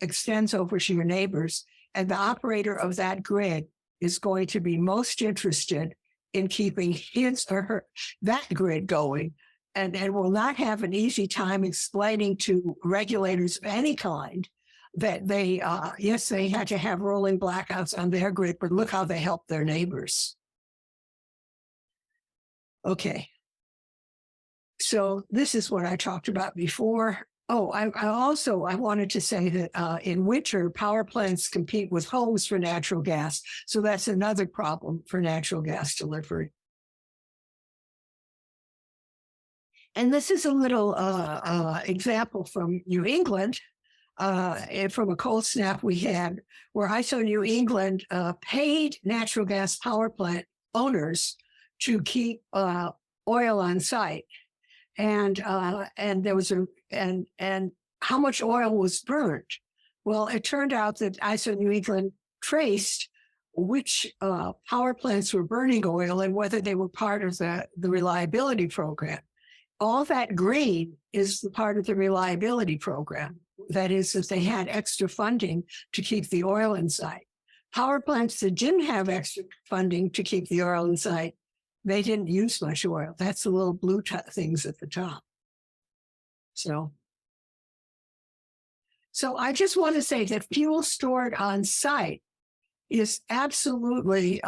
Speaker 2: extends over to your neighbors, and the operator of that grid is going to be most interested in keeping his or her, that grid going, and will not have an easy time explaining to regulators of any kind that they, yes, they had to have rolling blackouts on their grid, but look how they helped their neighbors. Okay. So this is what I talked about before. Oh, I wanted to say that in winter, power plants compete with homes for natural gas. So that's another problem for natural gas delivery. And this is a little example from New England, from a cold snap we had, where ISO New England paid natural gas power plant owners to keep oil on site. And there was and how much oil was burned? Well, it turned out that ISO New England traced which power plants were burning oil and whether they were part of the reliability program. All that green is the part of the reliability program. That is, if they had extra funding to keep the oil in sight. Power plants that didn't have extra funding to keep the oil in sight, they didn't use much oil. That's the little blue things at the top. So I just want to say that fuel stored on site is absolutely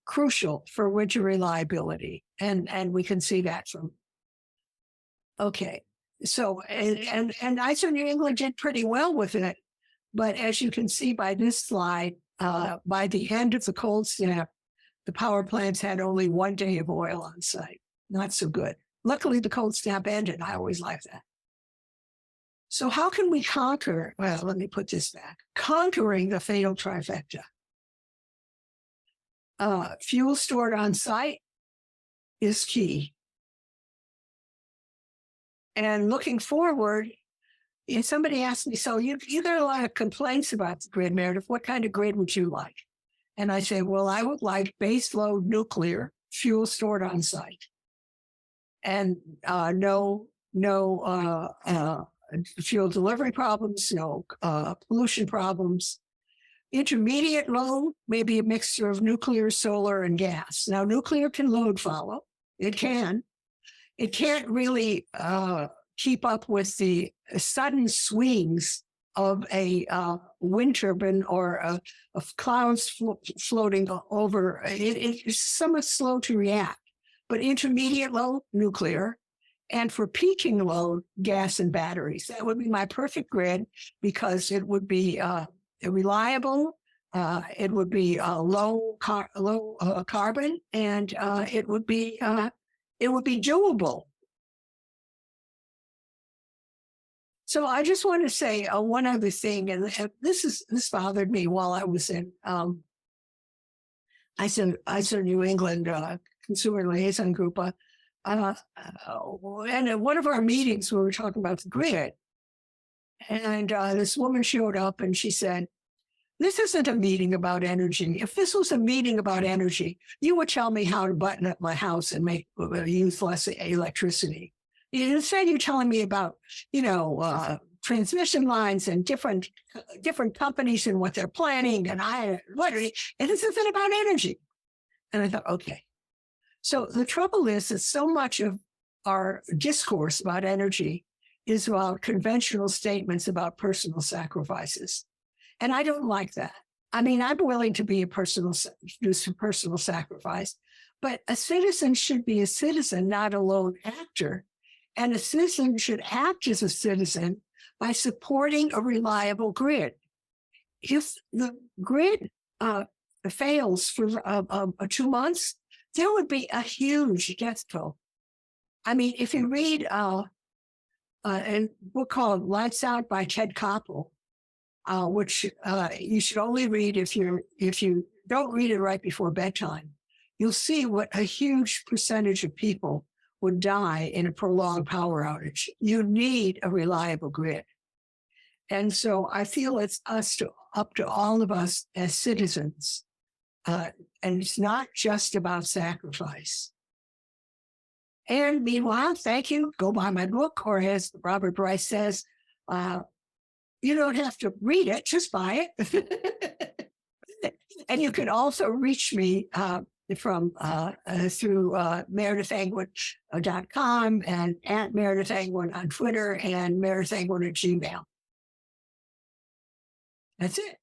Speaker 2: crucial for winter reliability. And we can see that from, okay. So, and ISO New England did pretty well with it. But as you can see by this slide, by the end of the cold snap, the power plants had only 1 day of oil on site. Not so good. Luckily, the cold snap ended. I always like that. So how can we conquer? Well, let me put this back. Conquering the fatal trifecta. Fuel stored on site is key. And looking forward, if somebody asked me, so you got a lot of complaints about the grid, Meredith, what kind of grid would you like? And I say, well, I would like baseload nuclear, fuel stored on site. And no fuel delivery problems, no pollution problems. Intermediate load may be a mixture of nuclear, solar, and gas. Now, nuclear can load follow. It can. It can't really keep up with the sudden swings of a wind turbine or of clouds floating over. It's somewhat slow to react. But intermediate load, nuclear. And for peaking load, gas and batteries. That would be my perfect grid because it would be reliable, it would be low carbon, and it would be doable. So I just want to say one other thing, and this bothered me while I was in ISO New England Consumer Liaison Group. And at one of our meetings, we were talking about the grid, and this woman showed up and she said, "This isn't a meeting about energy. If this was a meeting about energy, you would tell me how to button up my house and use less electricity. Instead, you're telling me about, transmission lines and different companies and what they're planning, and this isn't about energy." And I thought, okay. So the trouble is that so much of our discourse about energy is about conventional statements about personal sacrifices. And I don't like that. I mean, I'm willing to do some personal sacrifice, but a citizen should be a citizen, not a lone actor. And a citizen should act as a citizen by supporting a reliable grid. If the grid fails for 2 months, there would be a huge death toll. I mean, if you read a book called Lights Out by Ted Koppel, which you should only read if you don't read it right before bedtime, you'll see what a huge percentage of people would die in a prolonged power outage. You need a reliable grid. And so I feel it's up to all of us as citizens. And it's not just about sacrifice. And meanwhile, thank you. Go buy my book, or as Robert Bryce says, you don't have to read it, just buy it. And you can also reach me through meredithangwin.com and at Meredith Angwin on Twitter and Meredith Angwin at Gmail. That's it.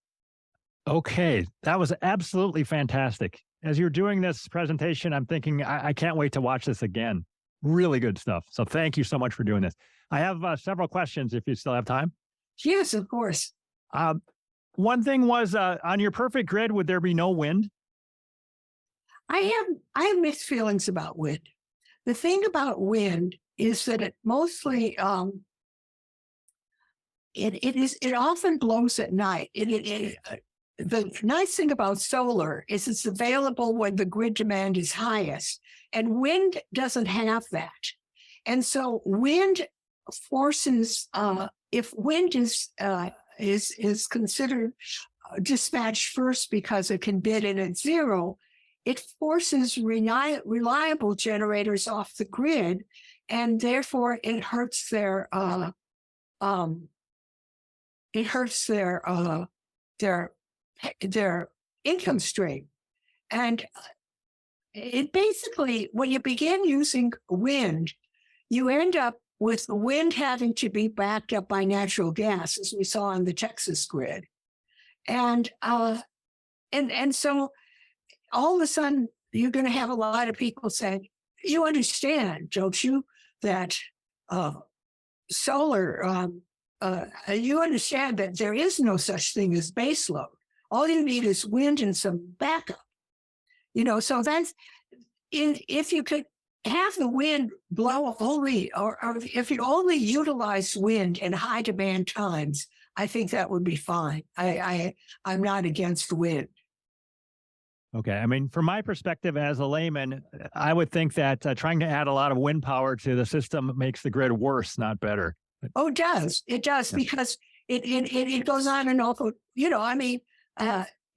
Speaker 1: Okay, that was absolutely fantastic. As you're doing this presentation, I'm thinking, I can't wait to watch this again. Really good stuff. So thank you so much for doing this. I have several questions if you still have time.
Speaker 2: Yes, of course.
Speaker 1: One thing was, on your perfect grid, would there be no wind?
Speaker 2: I have mixed feelings about wind. The thing about wind is that it mostly it often blows at night. The nice thing about solar is it's available when the grid demand is highest, and wind doesn't have that. And so wind forces, if wind is considered dispatched first because it can bid in at zero, it forces reliable generators off the grid, and therefore it hurts their income stream. And it basically, when you begin using wind, you end up with the wind having to be backed up by natural gas, as we saw on the Texas grid. And so all of a sudden, you're going to have a lot of people saying, "You understand, don't you, that solar, you understand that there is no such thing as base load. All you need is wind and some backup." So that's, if you could have the wind blow only, or if you only utilize wind in high demand times, I think that would be fine. I'm not against wind.
Speaker 1: Okay. I mean, from my perspective as a layman, I would think that trying to add a lot of wind power to the system makes the grid worse, not better.
Speaker 2: Oh, it does. It does, yeah. Because it goes on and on.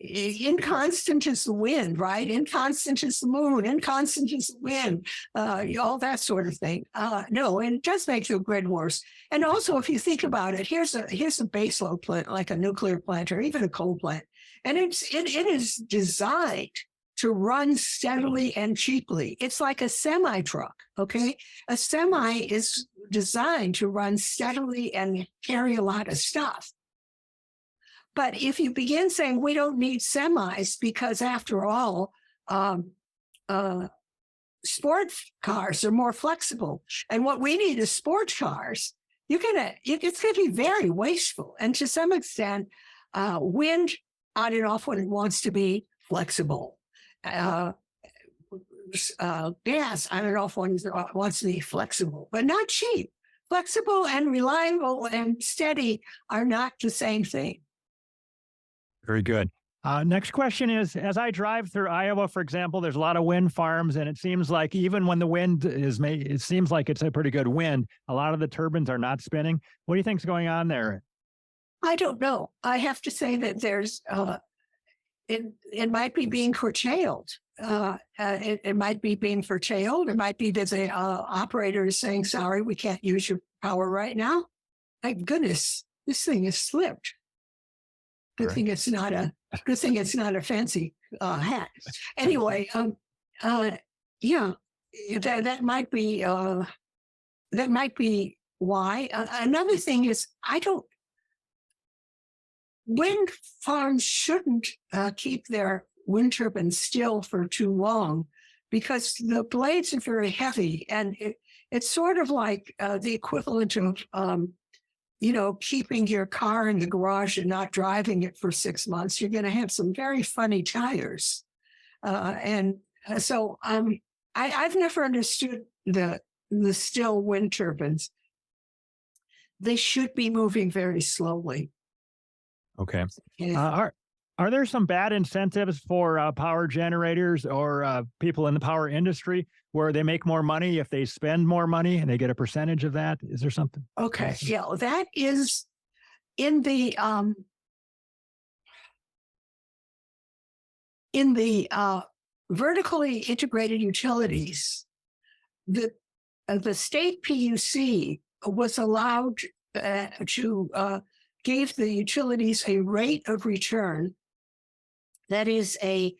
Speaker 2: inconstant is the wind, right? Inconstant is the moon, inconstant is the wind, all that sort of thing. No, and it does make the grid worse. And also, if you think about it, here's a baseload plant, like a nuclear plant or even a coal plant. And it is designed to run steadily and cheaply. It's like a semi truck, okay? A semi is designed to run steadily and carry a lot of stuff. But if you begin saying we don't need semis because, after all, sports cars are more flexible, and what we need is sports cars, it's going to be very wasteful. And to some extent, wind on and off when it wants to be flexible. Gas on and off when it wants to be flexible, but not cheap. Flexible and reliable and steady are not the same thing.
Speaker 1: Very good. Next question is, as I drive through Iowa, for example, there's a lot of wind farms, and it seems like even when the wind is it seems like it's a pretty good wind, a lot of the turbines are not spinning. What do you think is going on there?
Speaker 2: I don't know. I have to say that there's, it might be being curtailed. It might be being curtailed. It might be that the operator is saying, sorry, we can't use your power right now. Thank goodness, this thing has slipped. Good thing it's not a fancy hat. Anyway, yeah, that might be why. Another thing is, wind farms shouldn't keep their wind turbines still for too long, because the blades are very heavy, and it's sort of like the equivalent of keeping your car in the garage and not driving it for 6 months. You're going to have some very funny tires. So I've never understood the still wind turbines. They should be moving very slowly.
Speaker 1: Okay.
Speaker 2: Yeah.
Speaker 1: Are there some bad incentives for power generators or people in the power industry where they make more money if they spend more money and they get a percentage of that? Is there something?
Speaker 2: Okay. Yeah, that is in the vertically integrated utilities. The state PUC was allowed to give the utilities a rate of return that is paid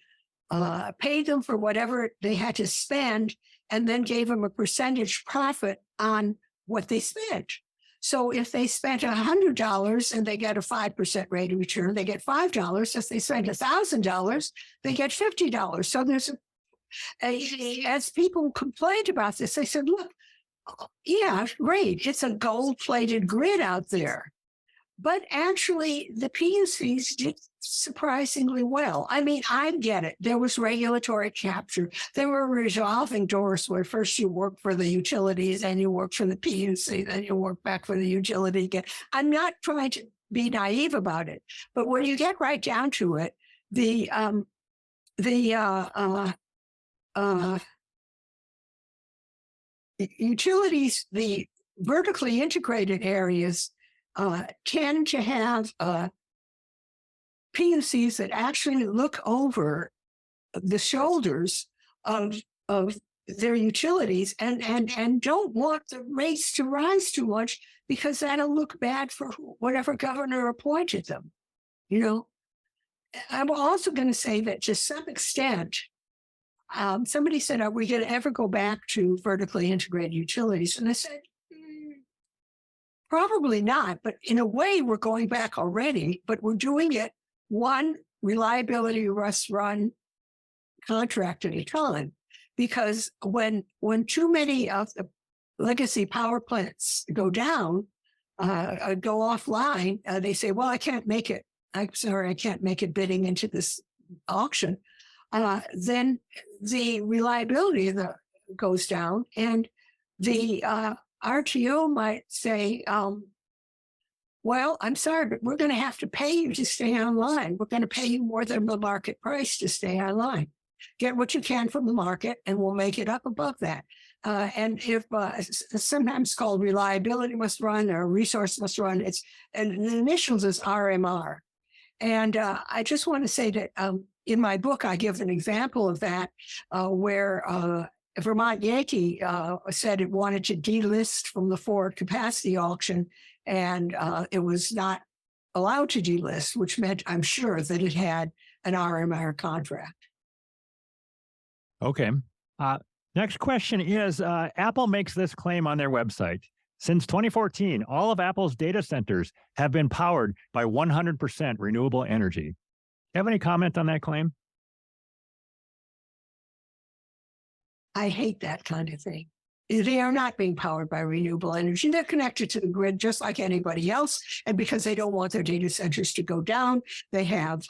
Speaker 2: them for whatever they had to spend, and then gave them a percentage profit on what they spent. So if they spent $100 and they get a 5% rate of return, they get $5. If they spent $1,000, they get $50. So there's as people complained about this, they said, look, yeah, great. It's a gold-plated grid out there. But actually, the PUCs did surprisingly well. I mean, I get it. There was regulatory capture. There were resolving doors where first you work for the utilities and you work for the PUC, then you work back for the utility again. I'm not trying to be naive about it, but when you get right down to it, the utilities, the vertically integrated areas, tend to have PUCs that actually look over the shoulders of their utilities and don't want the rates to rise too much, because that'll look bad for whatever governor appointed them. I'm also going to say that to some extent, somebody said, are we going to ever go back to vertically integrated utilities? And I said, probably not, but in a way, we're going back already, but we're doing it one reliability run contract at a time. Because when too many of the legacy power plants go down, go offline, they say, well, I can't make it. I'm sorry, I can't make it bidding into this auction. Then the reliability goes down, and the RTO might say, well, I'm sorry, but we're going to have to pay you to stay online. We're going to pay you more than the market price to stay online. Get what you can from the market, and we'll make it up above that. And if sometimes called reliability must run or resource must run, and the initials is RMR. And I just want to say that in my book, I give an example of that where Vermont Yankee said it wanted to delist from the forward capacity auction, and it was not allowed to delist, which meant, I'm sure, that it had an RMR contract.
Speaker 1: Okay. Next question is Apple makes this claim on their website. Since 2014, all of Apple's data centers have been powered by 100% renewable energy. Have any comment on that claim?
Speaker 2: I hate that kind of thing. They are not being powered by renewable energy. They're connected to the grid just like anybody else. And because they don't want their data centers to go down, they have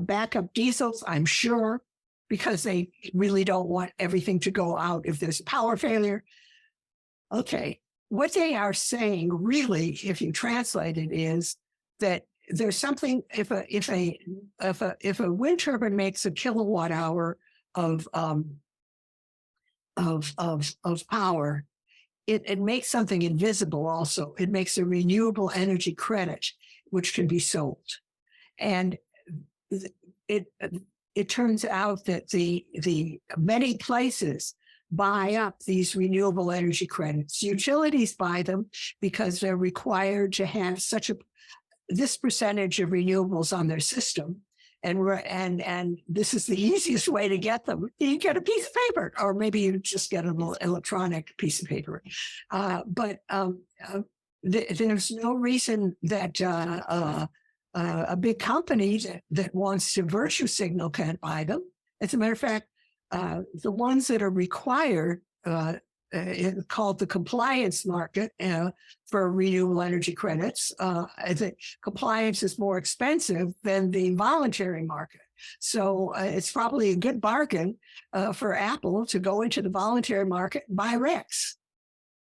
Speaker 2: backup diesels, I'm sure, because they really don't want everything to go out if there's a power failure. Okay, what they are saying, really, if you translate it, is that there's something. If a wind turbine makes a kilowatt hour of power, it makes something invisible. Also, it makes a renewable energy credit, which can be sold, and it turns out that the many places buy up these renewable energy credits. Utilities buy them because they're required to have this percentage of renewables on their system. And this is the easiest way to get them. You get a piece of paper, or maybe you just get an electronic piece of paper. But there's no reason that a big company that wants to virtue signal can't buy them. As a matter of fact, the ones that are required, called the compliance market for renewable energy credits, I think compliance is more expensive than the voluntary market. So it's probably a good bargain for Apple to go into the voluntary market and buy RECs,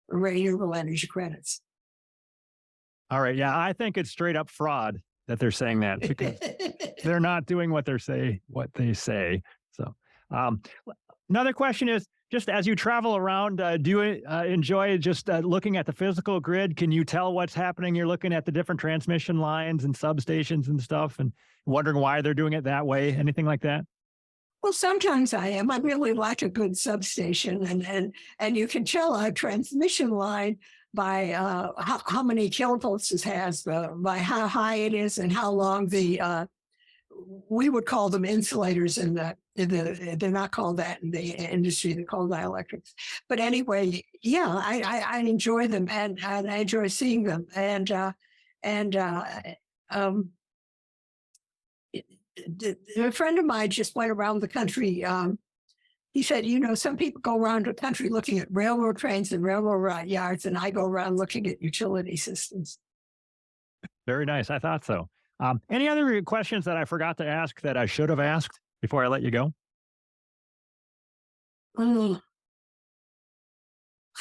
Speaker 2: renewable energy credits.
Speaker 1: All right. Yeah, I think it's straight up fraud that they're saying that, because they're not doing what they say. So another question is, just as you travel around, do you enjoy just looking at the physical grid? Can you tell what's happening? You're looking at the different transmission lines and substations and stuff and wondering why they're doing it that way. Anything like that?
Speaker 2: Well, sometimes I am. I really like a good substation, and you can tell a transmission line by how many kilovolts it has, by how high it is, and how long we would call them insulators they're not called that in the industry, they're called dielectrics. But anyway, yeah, I enjoy them, and I enjoy seeing them. And a friend of mine just went around the country. He said, some people go around the country looking at railroad trains and railroad yards, and I go around looking at utility systems.
Speaker 1: Very nice. I thought so. Any other questions that I forgot to ask that I should have asked before I let you go?
Speaker 2: I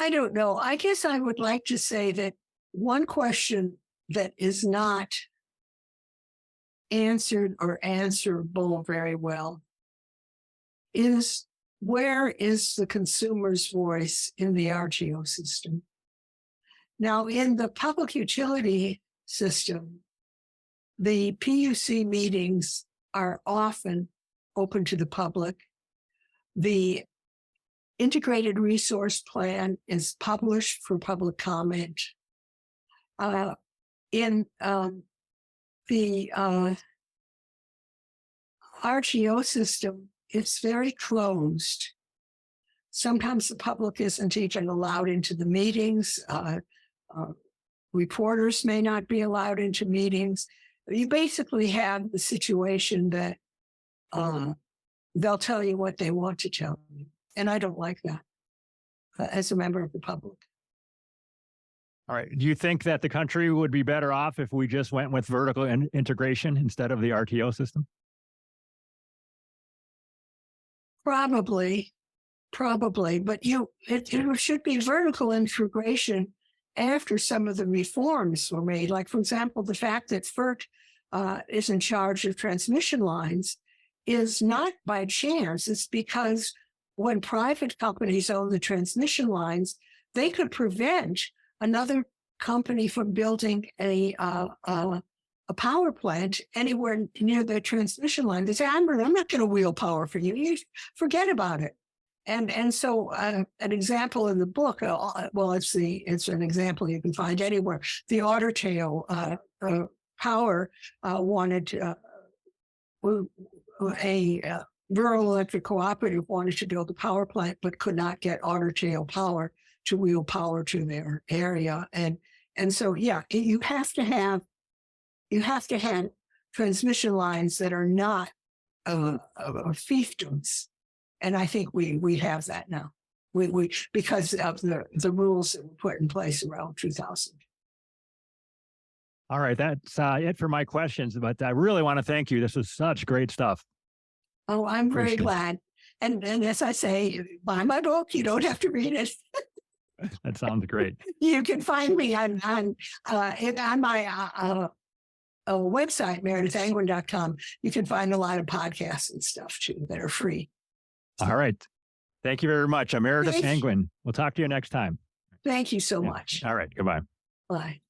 Speaker 2: don't know. I guess I would like to say that one question that is not answered or answerable very well is, where is the consumer's voice in the RTO system? Now, in the public utility system, the PUC meetings are often open to the public. The integrated resource plan is published for public comment. In the RTO system, it's very closed. Sometimes the public isn't even allowed into the meetings. Reporters may not be allowed into meetings. You basically have the situation that they'll tell you what they want to tell you. And I don't like that as a member of the public.
Speaker 1: All right. Do you think that the country would be better off if we just went with vertical integration instead of the RTO system?
Speaker 2: Probably. But it should be vertical integration after some of the reforms were made. Like, for example, the fact that FERC is in charge of transmission lines is not by chance. It's because when private companies own the transmission lines, they could prevent another company from building a a power plant anywhere near the transmission line, they say, I'm not going to wheel power for you. You forget about it. And so an example in the book, well, it's an example you can find anywhere. The Otter Tail Power wanted a rural electric cooperative wanted to build a power plant, but could not get Otter Tail Power to wheel power to their area. And so, yeah, you have to have transmission lines that are not fiefdoms. And I think we have that now. We because of the rules that were put in place around 2000.
Speaker 1: All right, that's it for my questions. But I really want to thank you. This was such great stuff.
Speaker 2: Oh, I'm very
Speaker 1: Appreciate it.
Speaker 2: glad. And as I say, buy my book. You don't have to read it.
Speaker 1: That sounds great.
Speaker 2: You can find me on my website, meredithangwin.com. You can find a lot of podcasts and stuff too that are free.
Speaker 1: All right. Thank you very much. I'm Meredith Angwin. We'll talk to you next time.
Speaker 2: Thank you so much.
Speaker 1: All right. Goodbye.
Speaker 2: Bye.